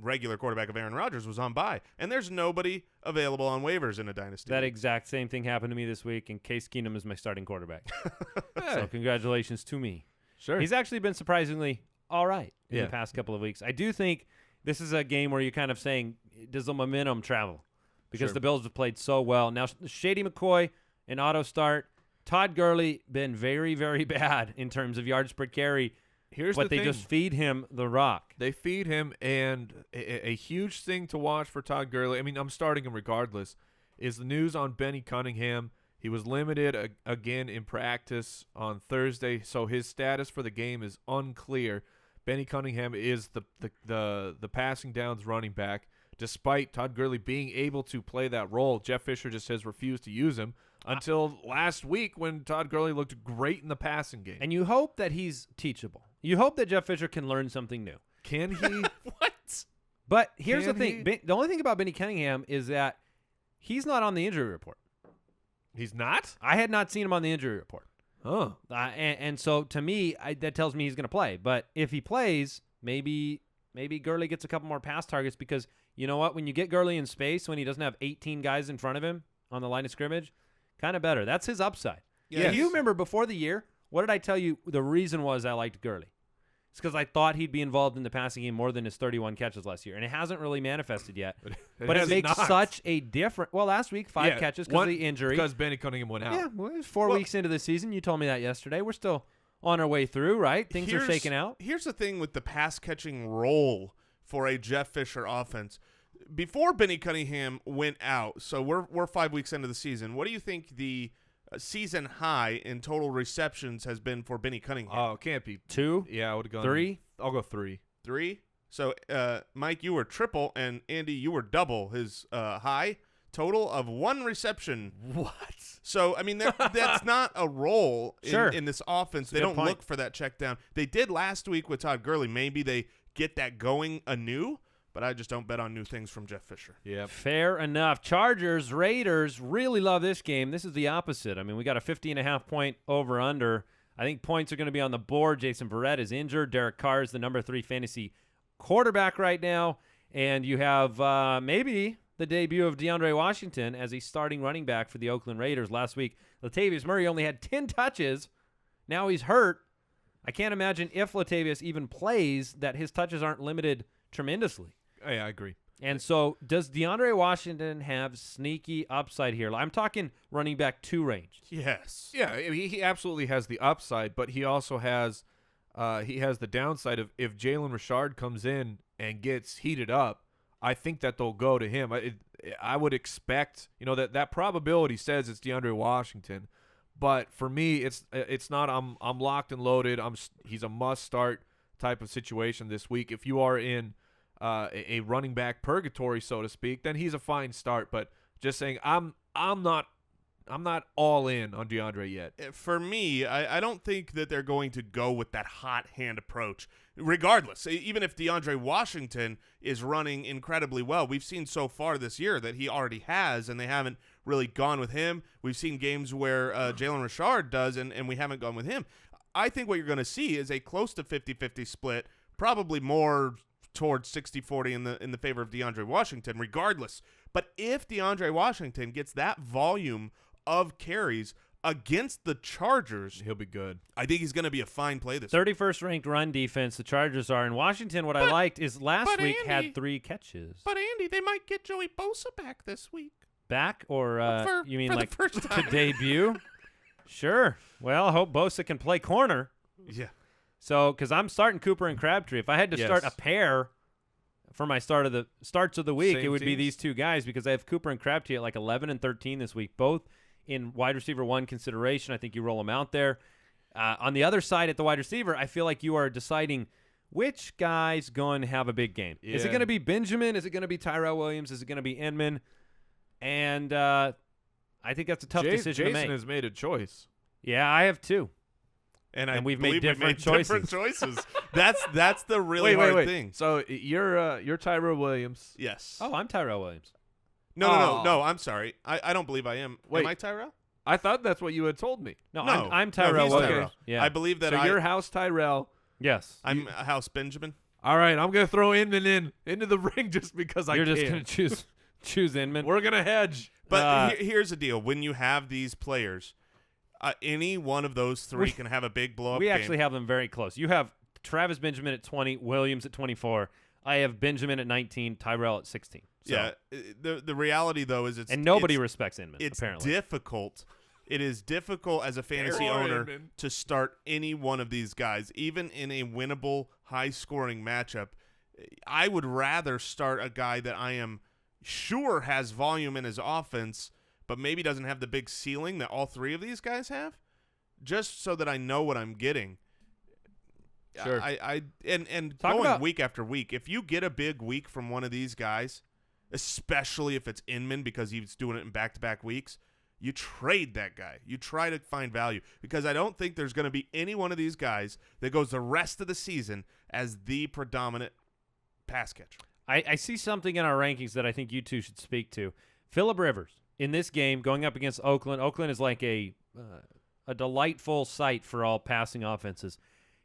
regular quarterback of Aaron Rodgers was on bye, and there's nobody available on waivers in a dynasty. That exact same thing happened to me this week, and Case Keenum is my starting quarterback. So congratulations to me. Sure. He's actually been surprisingly all right in the past couple of weeks. I do think this is a game where you're kind of saying does the momentum travel? Because Sure. the Bills have played so well. Now, Shady McCoy, an auto start. Todd Gurley been very, very bad in terms of yards per carry. But they just feed him the rock. They feed him, and a huge thing to watch for Todd Gurley, I mean, I'm starting him regardless, is the news on Benny Cunningham. He was limited again in practice on Thursday, so his status for the game is unclear. Benny Cunningham is the passing downs running back. Despite Todd Gurley being able to play that role, Jeff Fisher just has refused to use him until last week when Todd Gurley looked great in the passing game. And you hope that he's teachable. You hope that Jeff Fisher can learn something new. Can he? What? But here's the Can thing. he? The only thing about Benny Cunningham is that he's not on the injury report. He's not? I had not seen him on the injury report. Huh. And so to me, that tells me he's going to play. But if he plays, maybe Gurley gets a couple more pass targets because you know what? When you get Gurley in space, when he doesn't have 18 guys in front of him on the line of scrimmage, kind of better. That's his upside. Yeah, You remember before the year, what did I tell you the reason was I liked Gurley? It's because I thought he'd be involved in the passing game more than his 31 catches last year. And it hasn't really manifested yet. But it makes such a difference. Well, last week, 5 catches because of the injury. Because Benny Cunningham went out. Yeah, well, it was 4 weeks into the season. You told me that yesterday. We're still on our way through, right? Things are shaking out. Here's the thing with the pass-catching role for a Jeff Fisher offense. Before Benny Cunningham went out, so we're 5 weeks into the season, what do you think the season high in total receptions has been for Benny Cunningham? Oh, it can't be 2? Yeah, I would have gone 3? I'll go 3. 3? So, Mike, you were triple, and Andy, you were double his high total of 1 reception. What? So, I mean, that's not a role in this offense. They don't look for that check down. They did last week with Todd Gurley. Maybe they get that going anew, but I just don't bet on new things from Jeff Fisher. Yeah. Fair enough. Chargers, Raiders, really love this game. This is the opposite. I mean, we got a 50.5 point over-under. I think points are going to be on the board. Jason Verrett is injured. Derek Carr is the number 3 fantasy quarterback right now. And you have maybe the debut of DeAndre Washington as a starting running back for the Oakland Raiders last week. Latavius Murray only had 10 touches. Now he's hurt. I can't imagine if Latavius even plays that his touches aren't limited tremendously. Oh, yeah, I agree. And so does DeAndre Washington have sneaky upside here? I'm talking running back 2 range. Yes. Yeah, I mean, he absolutely has the upside, but he also has the downside of if Jalen Rashad comes in and gets heated up, I think that they'll go to him. I would expect, that probability says it's DeAndre Washington, but for me, it's not. I'm locked and loaded. He's a must start type of situation this week. If you are in a running back purgatory, so to speak, then he's a fine start. But just saying, I'm not all in on DeAndre yet. For me, I don't think that they're going to go with that hot hand approach. Regardless, even if DeAndre Washington is running incredibly well, we've seen so far this year that he already has, and they haven't really gone with him. We've seen games where Jalen Rashad does, and we haven't gone with him. I think what you're going to see is a close to 50-50 split, probably more towards 60-40 in the favor of DeAndre Washington, regardless. But if DeAndre Washington gets that volume of carries against the Chargers, he'll be good. I think he's going to be a fine play this week. 31st ranked run defense, the Chargers are. In Washington, I liked is last week Andy, had 3 catches. But Andy, they might get Joey Bosa back this week. Back or you mean for like the first to time. debut? Sure. Well, I hope Bosa can play corner. Yeah. So, because I'm starting Cooper and Crabtree. If I had to start a pair for my starts of the week, Same it would be teams? these 2 guys because I have Cooper and Crabtree at like 11 and 13 this week, both in wide receiver 1 consideration. I think you roll them out there. On the other side at the wide receiver, I feel like you are deciding which guy's going to have a big game. Is it Yeah. going to be Benjamin? Is it going to be Tyrell Williams? Is it going to be Inman? And I think that's a tough decision to make. Jason has made a choice. Yeah, I have 2. And we've believe made different choices. Different choices. That's the really hard thing. So you're Tyrell Williams. Yes. Oh, I'm Tyrell Williams. No. I'm sorry. I don't believe I am. Wait. Am I Tyrell? I thought that's what you had told me. No, No. I'm No, Tyrell he's Williams. Tyrell. Yeah. I believe that So you're House Tyrell. Yes. I'm House Benjamin. All right, I'm gonna throw Inman into the ring just because You're can. just going to choose Inman. We're gonna hedge. But here's the deal: when you have these players, any one of those 3 can have a big blow up. We actually have them very close. You have Travis Benjamin at 20, Williams at 24. I have Benjamin at 19, Tyrell at 16. So. Yeah, the reality though is nobody respects Inman. It's apparently difficult. It is difficult as a fantasy owner to start any one of these guys, even in a winnable, high-scoring matchup. I would rather start a guy that I am sure has volume in his offense, but maybe doesn't have the big ceiling that all three of these guys have, just so that I know what I'm getting. Sure. And going week after week, if you get a big week from one of these guys, especially if it's Inman because he's doing it in back-to-back weeks, you trade that guy. You try to find value, because I don't think there's going to be any one of these guys that goes the rest of the season as the predominant pass catcher. I see something in our rankings that I think you two should speak to. Phillip Rivers in this game going up against Oakland. Oakland is like a delightful sight for all passing offenses.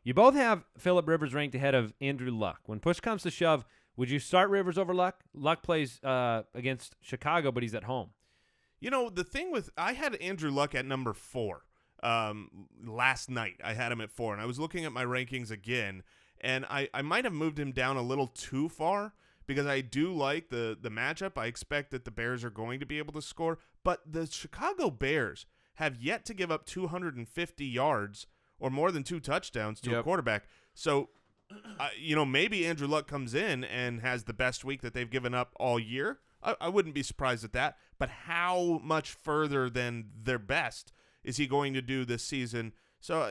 You both have Phillip Rivers ranked ahead of Andrew Luck. When push comes to shove, would you start Rivers over Luck? Luck plays against Chicago, but he's at home. You know, the thing with – I had Andrew Luck at number 4 last night. I had him at 4, and I was looking at my rankings again, and I might have moved him down a little too far because I do like the matchup. I expect that the Bears are going to be able to score, but the Chicago Bears have yet to give up 250 yards or more than 2 touchdowns to a quarterback. So, maybe Andrew Luck comes in and has the best week that they've given up all year. I wouldn't be surprised at that. But how much further than their best is he going to do this season? So,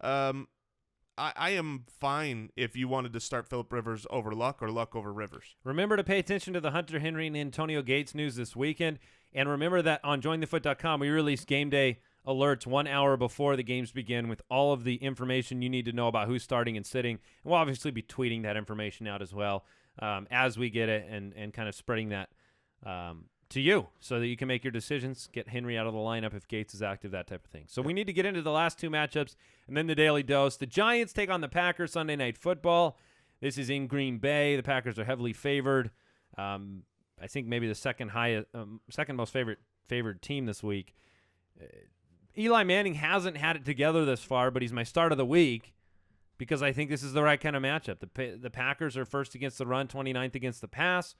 I am fine if you wanted to start Phillip Rivers over Luck or Luck over Rivers. Remember to pay attention to the Hunter Henry and Antonio Gates news this weekend. And remember that on jointhefoot.com, we release game day alerts 1 hour before the games begin with all of the information you need to know about who's starting and sitting. And we'll obviously be tweeting that information out as well as we get it and kind of spreading that to you so that you can make your decisions, get Henry out of the lineup if Gates is active, that type of thing. So we need to get into the last 2 matchups and then the Daily Dose. The Giants take on the Packers Sunday Night Football. This is in Green Bay. The Packers are heavily favored. I think maybe the second most favored team this week. Eli Manning hasn't had it together this far, but he's my start of the week because I think this is the right kind of matchup. The Packers are first against the run, 29th against the pass,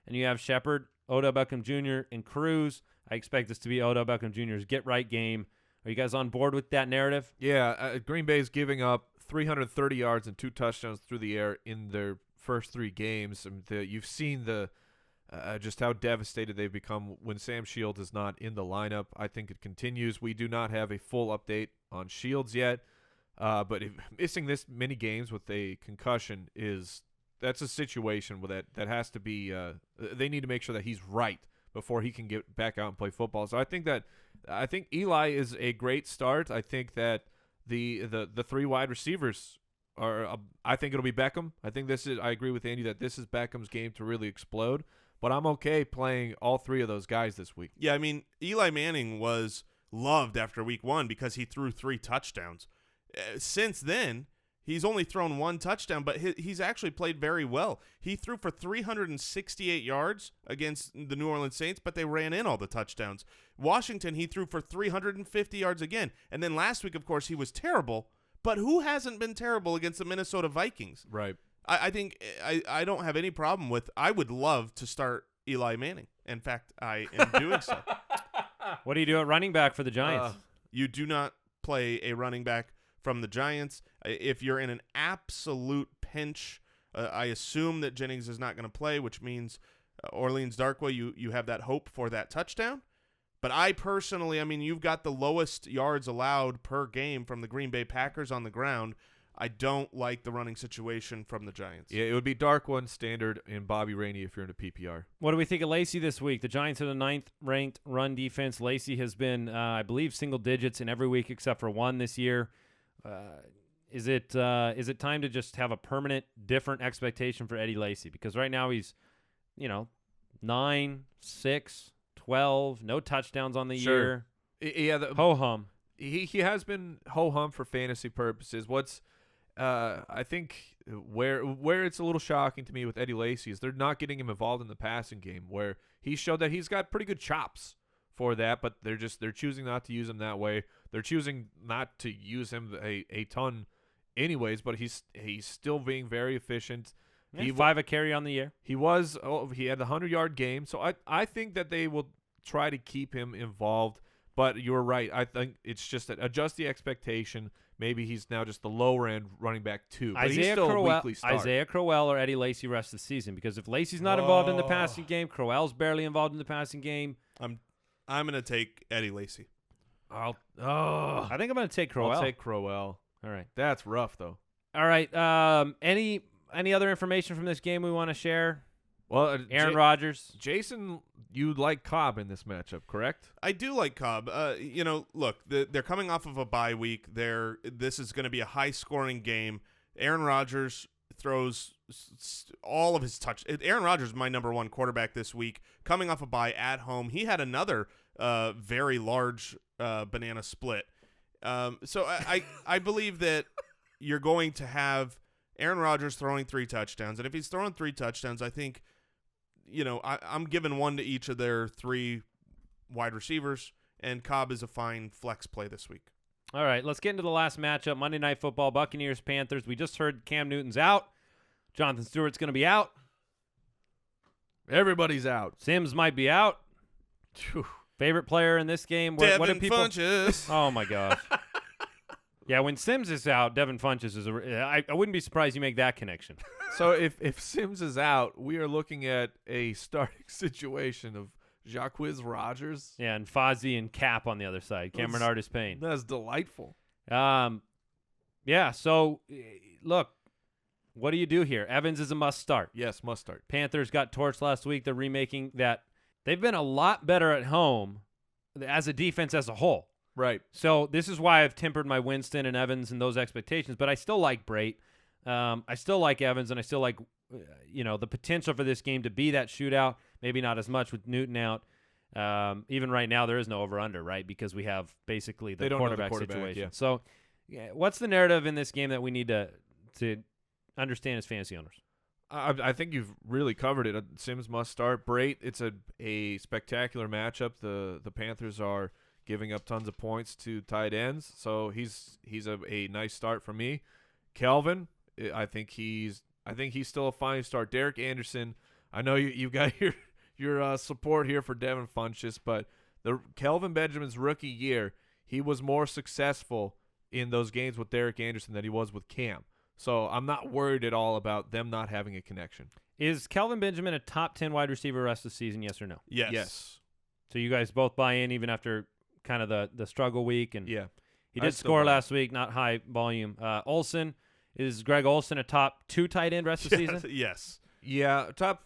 and you have Shepard, Odell Beckham Jr., and Cruz. I expect this to be Odell Beckham Jr.'s get-right game. Are you guys on board with that narrative? Yeah, Green Bay's giving up 330 yards and 2 touchdowns through the air in their first 3 games. You've seen just how devastated they've become when Sam Shields is not in the lineup. I think it continues. We do not have a full update on Shields yet, but missing this many games with a concussion that's a situation where that has to be they need to make sure that he's right before he can get back out and play football. So I think Eli is a great start. I think that the 3 wide receivers are I think it'll be Beckham. I agree with Andy that this is Beckham's game to really explode. But I'm okay playing all 3 of those guys this week. Yeah, I mean, Eli Manning was loved after week 1 because he threw 3 touchdowns. Since then, he's only thrown 1 touchdown, but he's actually played very well. He threw for 368 yards against the New Orleans Saints, but they ran in all the touchdowns. Washington, he threw for 350 yards again. And then last week, of course, he was terrible. But who hasn't been terrible against the Minnesota Vikings? Right. I think I don't have any problem with – I would love to start Eli Manning. In fact, I am doing so. What do you do at running back for the Giants? You do not play a running back from the Giants. If you're in an absolute pinch, I assume that Jennings is not going to play, which means Orleans Darkwa, you have that hope for that touchdown. But I personally, I mean, you've got the lowest yards allowed per game from the Green Bay Packers on the ground. I don't like the running situation from the Giants. Yeah, it would be Darkwa standard and Bobby Rainey if you're in a PPR. What do we think of Lacey this week? The Giants are the 9th-ranked run defense. Lacey has been, I believe, single digits in every week except for 1 this year. Is it time to just have a permanent different expectation for Eddie Lacy? Because right now he's, 9, 6, 12, no touchdowns on the year. Yeah, ho-hum. He has been ho-hum for fantasy purposes. I think where it's a little shocking to me with Eddie Lacy is they're not getting him involved in the passing game, where he showed that he's got pretty good chops for that, but they're choosing not to use him that way. They're choosing not to use him a ton anyways, but he's still being very efficient. He 5 a carry on the year. He had the 100-yard game, so I think that they will try to keep him involved. But you're right. I think it's just that adjust the expectation. Maybe he's now just the lower end running back 2. But he's still a weekly start. Isaiah Crowell or Eddie Lacy rest of the season, because if Lacy's not involved in the passing game, Crowell's barely involved in the passing game. I'm going to take Eddie Lacy. I think I'm going to take Crowell. I'll take Crowell. All right. That's rough, though. All right. Any other information from this game we want to share? Well, Aaron Rodgers. Jason, you like Cobb in this matchup, correct? I do like Cobb. Look, they're coming off of a bye week. This is going to be a high-scoring game. Aaron Rodgers throws all of his touch. Aaron Rodgers is my number 1 quarterback this week, coming off a bye at home. He had another very large banana split. So I believe that you're going to have Aaron Rodgers throwing 3 touchdowns. And if he's throwing 3 touchdowns, I think, I'm giving 1 to each of their 3 wide receivers, and Cobb is a fine flex play this week. All right, let's get into the last matchup, Monday Night Football, Buccaneers-Panthers. We just heard Cam Newton's out. Jonathan Stewart's going to be out. Everybody's out. Sims might be out. Favorite player in this game? Devin what do people? Funchess. Oh, my gosh. Yeah, when Sims is out, Devin Funchess is I wouldn't be surprised you make that connection. So if Sims is out, we are looking at a starting situation of Jacquizz Rodgers. Yeah, and Fozzie and Cap on the other side. Cameron Artis-Payne. That's delightful. Yeah, so, look, what do you do here? Evans is a must start. Yes, must start. Panthers got torched last week. They're remaking that. They've been a lot better at home as a defense as a whole. Right. So this is why I've tempered my Winston and Evans and those expectations, but I still like Brate. I still like Evans, and I still like, the potential for this game to be that shootout. Maybe not as much with Newton out. Even right now, there is no over-under, right? Because we have basically the quarterback situation. Yeah. So what's the narrative in this game that we need to understand as fantasy owners? I think you've really covered it. Sims must start. Brate, it's a spectacular matchup. The Panthers are giving up tons of points to tight ends, so he's a nice start for me. Kelvin, I think he's still a fine start. Derek Anderson, I know you got your support here for Devin Funchess, but the Kelvin Benjamin's rookie year, he was more successful in those games with Derek Anderson than he was with Cam. So I'm not worried at all about them not having a connection. Is Kelvin Benjamin a top 10 wide receiver rest of the season, yes or no? Yes. So you guys both buy in even after kind of the struggle week, and yeah, he did score last week, not high volume. Olsen, is Greg Olsen a top 2 tight end rest of the season? Yes. Yeah, top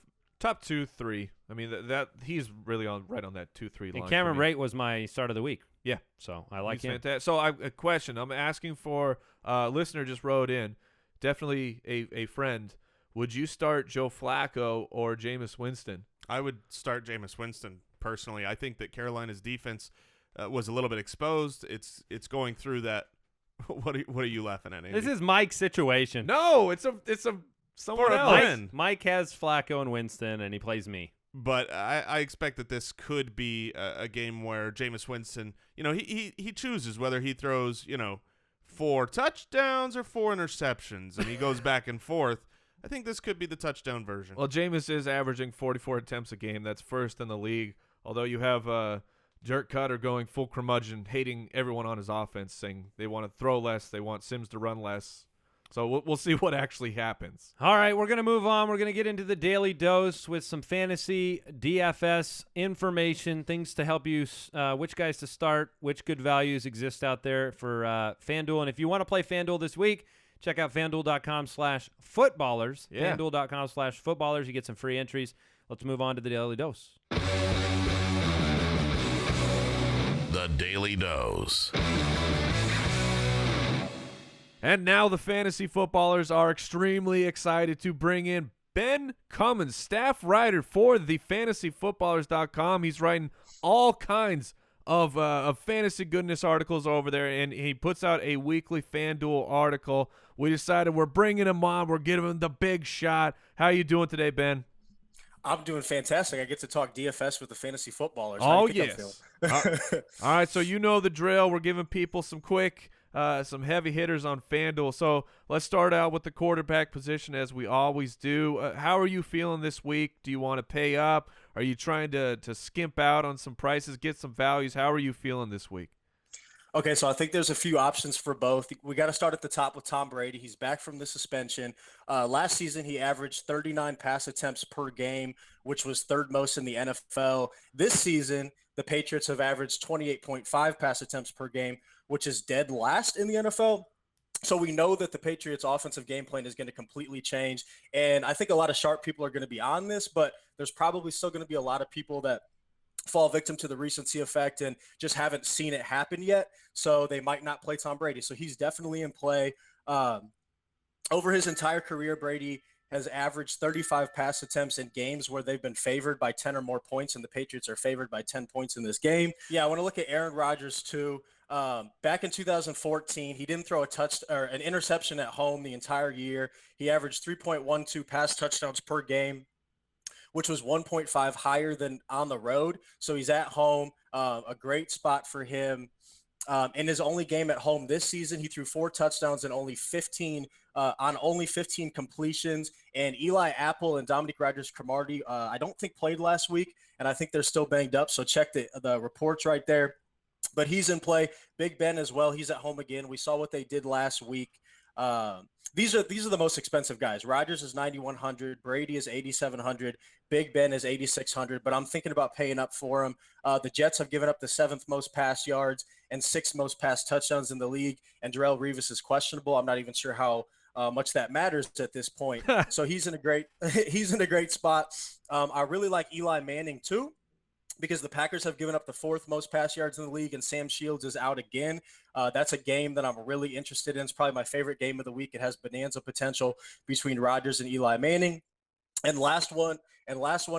2, 3. I mean that he's really right on that 2-3 line. And Cameron Brate was my start of the week. Yeah, so I like him. Fantastic. So a question I'm asking for. Listener just wrote in. Definitely a friend. Would you start Joe Flacco or Jameis Winston? I would start Jameis Winston personally. I think that Carolina's defense was a little bit exposed. It's going through that. What are you laughing at, Andy? This is Mike's situation. No, it's someone else. Mike has Flacco and Winston, and he plays me. But I expect that this could be a game where Jameis Winston, he chooses whether he throws, 4 touchdowns or 4 interceptions, and he goes back and forth. I think this could be the touchdown version. Well, Jameis is averaging 44 attempts a game. That's first in the league. Although you have Dirk Cutter going full curmudgeon, hating everyone on his offense, saying they want to throw less, they want Sims to run less. So we'll see what actually happens. All right, we're going to move on. We're going to get into the Daily Dose with some fantasy DFS information, things to help you, which guys to start, which good values exist out there for FanDuel. And if you want to play FanDuel this week, check out FanDuel.com/footballers. Yeah. FanDuel.com/footballers. You get some free entries. Let's move on to the Daily Dose. The Daily Dose. And now the fantasy footballers are extremely excited to bring in Ben Cummins, staff writer for the fantasyfootballers.com. He's writing all kinds of fantasy goodness articles over there, and he puts out a weekly FanDuel article. We decided we're bringing him on. We're giving him the big shot. How you doing today, Ben? I'm doing fantastic. I get to talk DFS with the fantasy footballers. Oh, yes. All right, so you know the drill. We're giving people some quick some heavy hitters on FanDuel. So let's start out with the quarterback position as we always do. How are you feeling this week? Do you want to pay up? Are you trying to skimp out on some prices, get some values? How are you feeling this week? Okay, so I think there's a few options for both. We got to start at the top with Tom Brady. He's back from the suspension. Last season, he averaged 39 pass attempts per game, which was third most in the NFL. This season, the Patriots have averaged 28.5 pass attempts per game, which is dead last in the NFL. So we know that the Patriots' offensive game plan is going to completely change. And I think a lot of sharp people are going to be on this, but there's probably still going to be a lot of people that fall victim to the recency effect and just haven't seen it happen yet. So they might not play Tom Brady. So he's definitely in play. Over his entire career, Brady has averaged 35 pass attempts in games where they've been favored by 10 or more points, and the Patriots are favored by 10 points in this game. Yeah, I want to look at Aaron Rodgers too. Back in 2014, he didn't throw an interception at home the entire year. He averaged 3.12 pass touchdowns per game, which was 1.5 higher than on the road. So he's at home, a great spot for him. In his only game at home this season, he threw 4 touchdowns and only 15 completions. And Eli Apple and Dominique Rodgers-Cromartie, I don't think played last week, and I think they're still banged up. So check the reports right there. But he's in play. Big Ben as well. He's at home again. We saw what they did last week. These are the most expensive guys. Rodgers is $9,100. Brady is $8,700. Big Ben is $8,600. But I'm thinking about paying up for him. The Jets have given up the 7th most pass yards and 6th most pass touchdowns in the league. And Darrelle Revis is questionable. I'm not even sure how much that matters at this point. So he's in a great spot. I really like Eli Manning too, because the Packers have given up the 4th most pass yards in the league, and Sam Shields is out again. That's a game that I'm really interested in. It's probably my favorite game of the week. It has bonanza potential between Rodgers and Eli Manning. And last one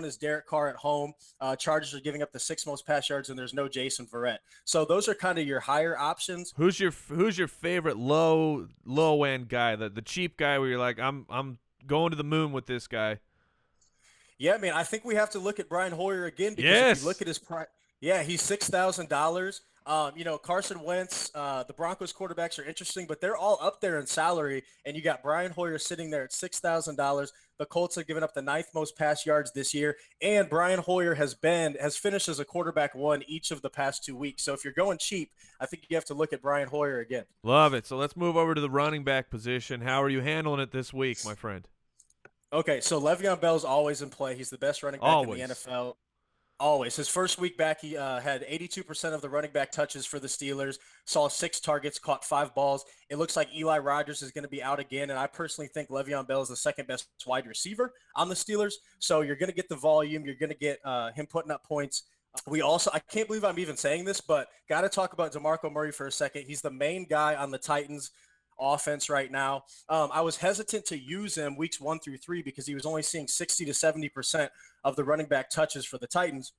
is Derek Carr at home. Chargers are giving up the 6th most pass yards, and there's no Jason Verrett. So those are kind of your higher options. Who's your favorite low end guy, the cheap guy where you're like, I'm going to the moon with this guy? Yeah, man, I think we have to look at Brian Hoyer again, because if you look at his price, he's $6,000. Carson Wentz, the Broncos quarterbacks are interesting, but they're all up there in salary, and you got Brian Hoyer sitting there at $6,000. The Colts have given up the 9th most pass yards this year, and Brian Hoyer has finished as a quarterback 1 each of the past 2 weeks. So if you're going cheap, I think you have to look at Brian Hoyer again. Love it. So let's move over to the running back position. How are you handling it this week, my friend? Okay, so Le'Veon Bell's always in play. He's the best running back in the NFL. Always. His first week back, he had 82% of the running back touches for the Steelers, saw 6 targets, caught 5 balls. It looks like Eli Rogers is going to be out again, and I personally think Le'Veon Bell is the 2nd best wide receiver on the Steelers. So you're going to get the volume. You're going to get him putting up points. I can't believe I'm even saying this, but got to talk about DeMarco Murray for a second. He's the main guy on the Titans offense right now. I was hesitant to use him weeks 1 through 3 because he was only seeing 60 to 70% of the running back touches for the Titans.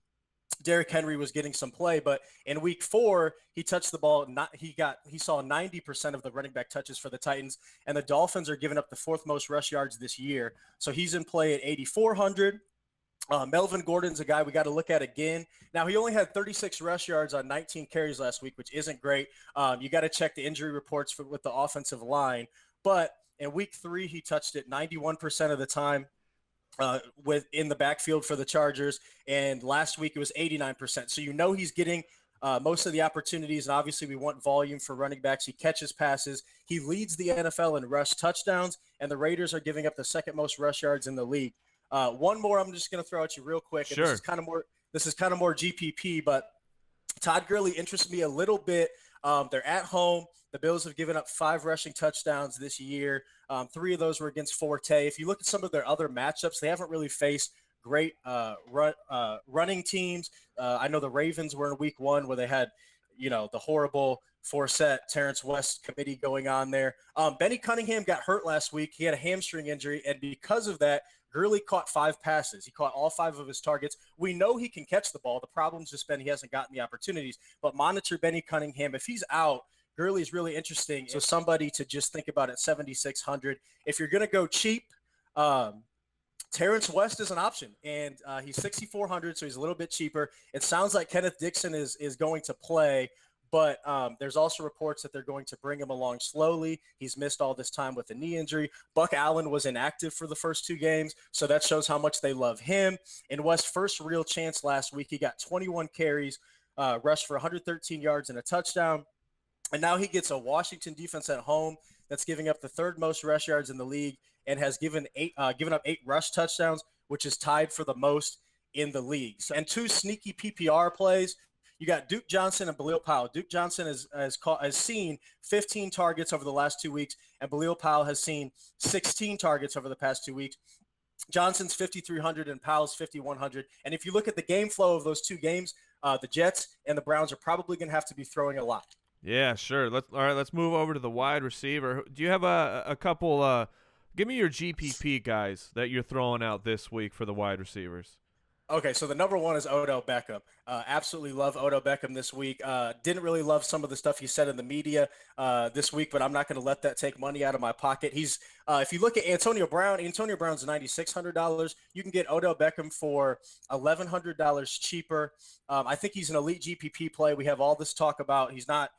Derrick Henry was getting some play, but in week 4, he touched the ball. He saw 90% of the running back touches for the Titans, and the Dolphins are giving up the 4th most rush yards this year. So he's in play at 8,400. Melvin Gordon's a guy we got to look at again. Now, he only had 36 rush yards on 19 carries last week, which isn't great. You got to check the injury reports with the offensive line. But in week 3, he touched it 91% of the time in the backfield for the Chargers. And last week, it was 89%. So he's getting most of the opportunities. And obviously, we want volume for running backs. He catches passes. He leads the NFL in rush touchdowns. And the Raiders are giving up the 2nd most rush yards in the league. One more I'm just going to throw at you real quick. Sure. This is kind of more GPP, but Todd Gurley interests me a little bit. They're at home. The Bills have given up 5 rushing touchdowns this year. 3 of those were against Forte. If you look at some of their other matchups, they haven't really faced great running teams. I know the Ravens were in week 1 where they had, the horrible Forsett, Terrence West committee going on there. Benny Cunningham got hurt last week. He had a hamstring injury, and because of that, Gurley caught 5 passes. He caught all 5 of his targets. We know he can catch the ball. The problem's just been he hasn't gotten the opportunities. But monitor Benny Cunningham. If he's out, Gurley's really interesting. So somebody to just think about at 7,600. If you're going to go cheap, Terrence West is an option, and he's 6,400, so he's a little bit cheaper. It sounds like Kenneth Dixon is going to play, But there's also reports that they're going to bring him along slowly. He's missed all this time with a knee injury. Buck Allen was inactive for the first 2 games, so that shows how much they love him. In West's first real chance last week, he got 21 carries, rushed for 113 yards and a touchdown. And now he gets a Washington defense at home that's giving up the 3rd most rush yards in the league and has given up 8 rush touchdowns, which is tied for the most in the league. And 2 sneaky PPR plays. You got Duke Johnson and Balil Powell. Duke Johnson has seen 15 targets over the last 2 weeks, and Balil Powell has seen 16 targets over the past 2 weeks. Johnson's 5,300 and Powell's 5,100. And if you look at the game flow of those 2 games, the Jets and the Browns are probably going to have to be throwing a lot. Yeah, sure. Let's move over to the wide receiver. Do you have a couple? Give me your GPP guys that you're throwing out this week for the wide receivers. Okay, so the number 1 is Odell Beckham. Absolutely love Odell Beckham this week. Didn't really love some of the stuff he said in the media this week, but I'm not going to let that take money out of my pocket. He's if you look at Antonio Brown's $9,600. You can get Odell Beckham for $1,100 cheaper. I think he's an elite GPP play. We have all this talk about he's not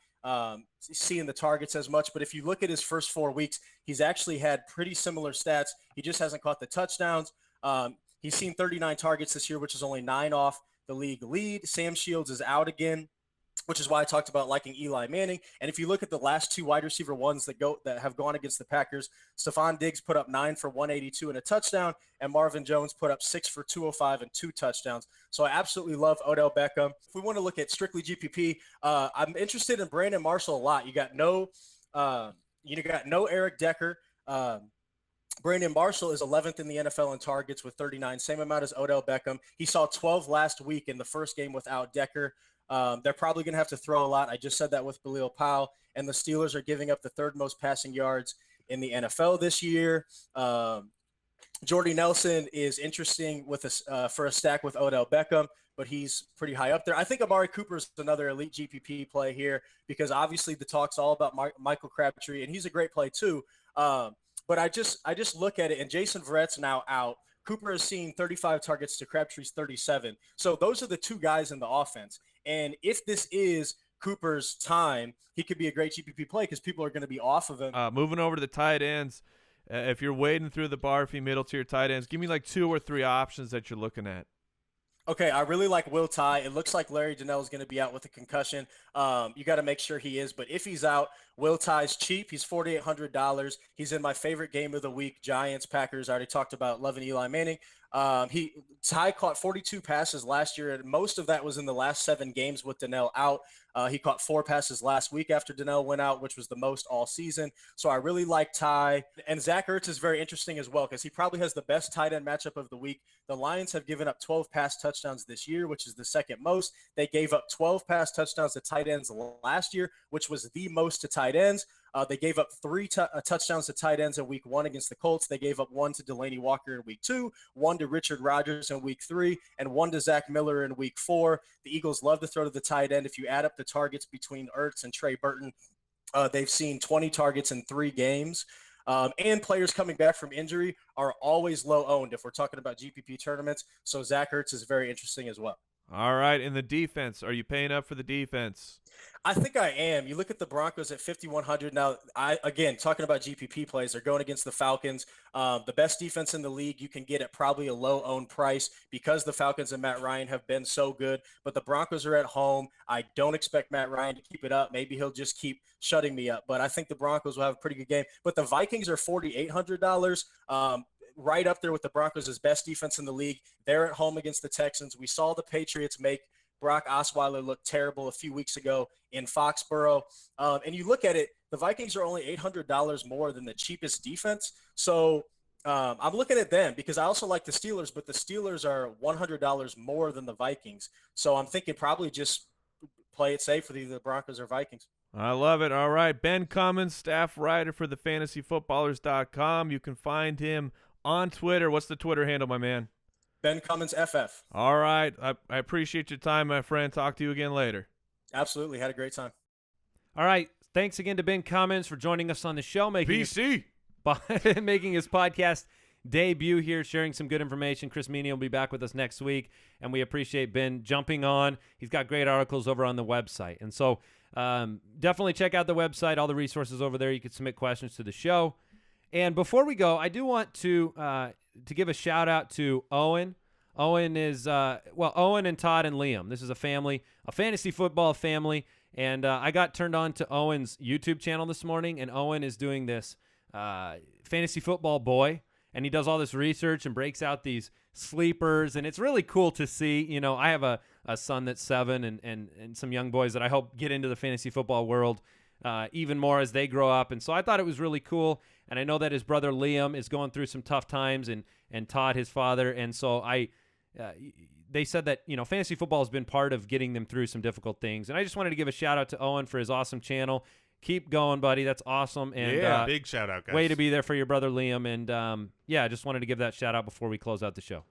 seeing the targets as much, but if you look at his first 4 weeks, he's actually had pretty similar stats. He just hasn't caught the touchdowns. He's seen 39 targets this year, which is only 9 off the league lead. Sam Shields is out again, which is why I talked about liking Eli Manning. And if you look at the last 2 wide receiver ones that have gone against the Packers, Stefon Diggs put up 9 for 182 and a touchdown, and Marvin Jones put up 6 for 205 and 2 touchdowns. So I absolutely love Odell Beckham. If we want to look at strictly GPP, I'm interested in Brandon Marshall a lot. You got no Eric Decker. Brandon Marshall is 11th in the NFL in targets with 39, same amount as Odell Beckham. He saw 12 last week in the first game without Decker. They're probably going to have to throw a lot. I just said that with Balil Powell. And the Steelers are giving up the 3rd most passing yards in the NFL this year. Jordy Nelson is interesting for a stack with Odell Beckham, but he's pretty high up there. I think Amari Cooper is another elite GPP play here because obviously the talk's all about Michael Crabtree, and he's a great play too. But I just look at it, and Jason Verrett's now out. Cooper has seen 35 targets to Crabtree's 37. So those are the 2 guys in the offense. And if this is Cooper's time, he could be a great GPP play because people are going to be off of him. Moving over to the tight ends, if you're wading through the Barfy middle tier tight ends, give me like 2 or 3 options that you're looking at. Okay, I really like Will Tye. It looks like Larry Donnell is going to be out with a concussion. You got to make sure he is. But if he's out, Will Tye's cheap. He's $4,800. He's in my favorite game of the week, Giants, Packers. I already talked about loving Eli Manning. Tye caught 42 passes last year, and most of that was in the last 7 games with Donnell out. He caught 4 passes last week after Donnell went out, which was the most all season. So I really like Tye. And Zach Ertz is very interesting as well because he probably has the best tight end matchup of the week. The Lions have given up 12 pass touchdowns this year, which is the 2nd most. They gave up 12 pass touchdowns to tight ends last year, which was the most to tight ends. They gave up 3 touchdowns to tight ends in week 1 against the Colts. They gave up 1 to Delaney Walker in week 2, 1 to Richard Rodgers in week 3, and 1 to Zach Miller in week 4. The Eagles love to throw to the tight end. If you add up the targets between Ertz and Trey Burton, they've seen 20 targets in 3 games. And players coming back from injury are always low owned if we're talking about GPP tournaments. So Zach Ertz is very interesting as well. All right. In the defense, are you paying up for the defense? I think I am. You look at the Broncos at 5,100. Now, again, talking about GPP plays, they're going against the Falcons. The best defense in the league you can get at probably a low-owned price because the Falcons and Matt Ryan have been so good. But the Broncos are at home. I don't expect Matt Ryan to keep it up. Maybe he'll just keep shutting me up. But I think the Broncos will have a pretty good game. But the Vikings are $4,800. Right up there with the Broncos' best defense in the league. They're at home against the Texans. We saw the Patriots make Brock Osweiler looked terrible a few weeks ago in Foxborough. And you look at it, the Vikings are only $800 more than the cheapest defense. So I'm looking at them because I also like the Steelers, but the Steelers are $100 more than the Vikings. So I'm thinking probably just play it safe for either the Broncos or Vikings. I love it. All right. Ben Cummins, staff writer for the fantasyfootballers.com. You can find him on Twitter. What's the Twitter handle, my man? Ben Cummins FF. All right. I appreciate your time, my friend. Talk to you again later. Absolutely. Had a great time. All right. Thanks again to Ben Cummins for joining us on the show. Making his podcast debut here, sharing some good information. Chris Meany will be back with us next week, and we appreciate Ben jumping on. He's got great articles over on the website. And so definitely check out the website, all the resources over there. You can submit questions to the show. And before we go, I do want to give a shout-out to Owen. Owen is, Owen and Todd and Liam. This is a family, a fantasy football family. And I got turned on to Owen's YouTube channel this morning, and Owen is doing this fantasy football boy, and he does all this research and breaks out these sleepers, and it's really cool to see. You know, I have a son that's 7 and some young boys that I hope get into the fantasy football world even more as they grow up, and so I thought it was really cool, and I know that his brother Liam is going through some tough times, and Todd, his father, and so they said that, you know, fantasy football has been part of getting them through some difficult things. And I just wanted to give a shout-out to Owen for his awesome channel. Keep going, buddy. That's awesome. And big shout-out, guys. Way to be there for your brother Liam. And, I just wanted to give that shout-out before we close out the show.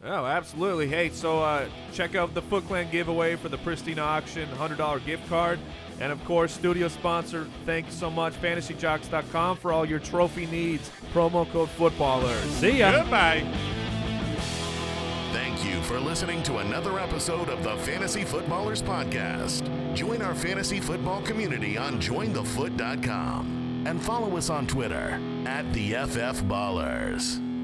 Oh, absolutely. Hey, so check out the FootClan giveaway for the Pristine Auction $100 gift card. And, of course, studio sponsor, thank you so much, FantasyJocks.com for all your trophy needs. Promo code footballers. See ya. Goodbye. Thank you for listening to another episode of the Fantasy Footballers Podcast. Join our fantasy football community on jointhefoot.com and follow us on Twitter @TheFFBallers.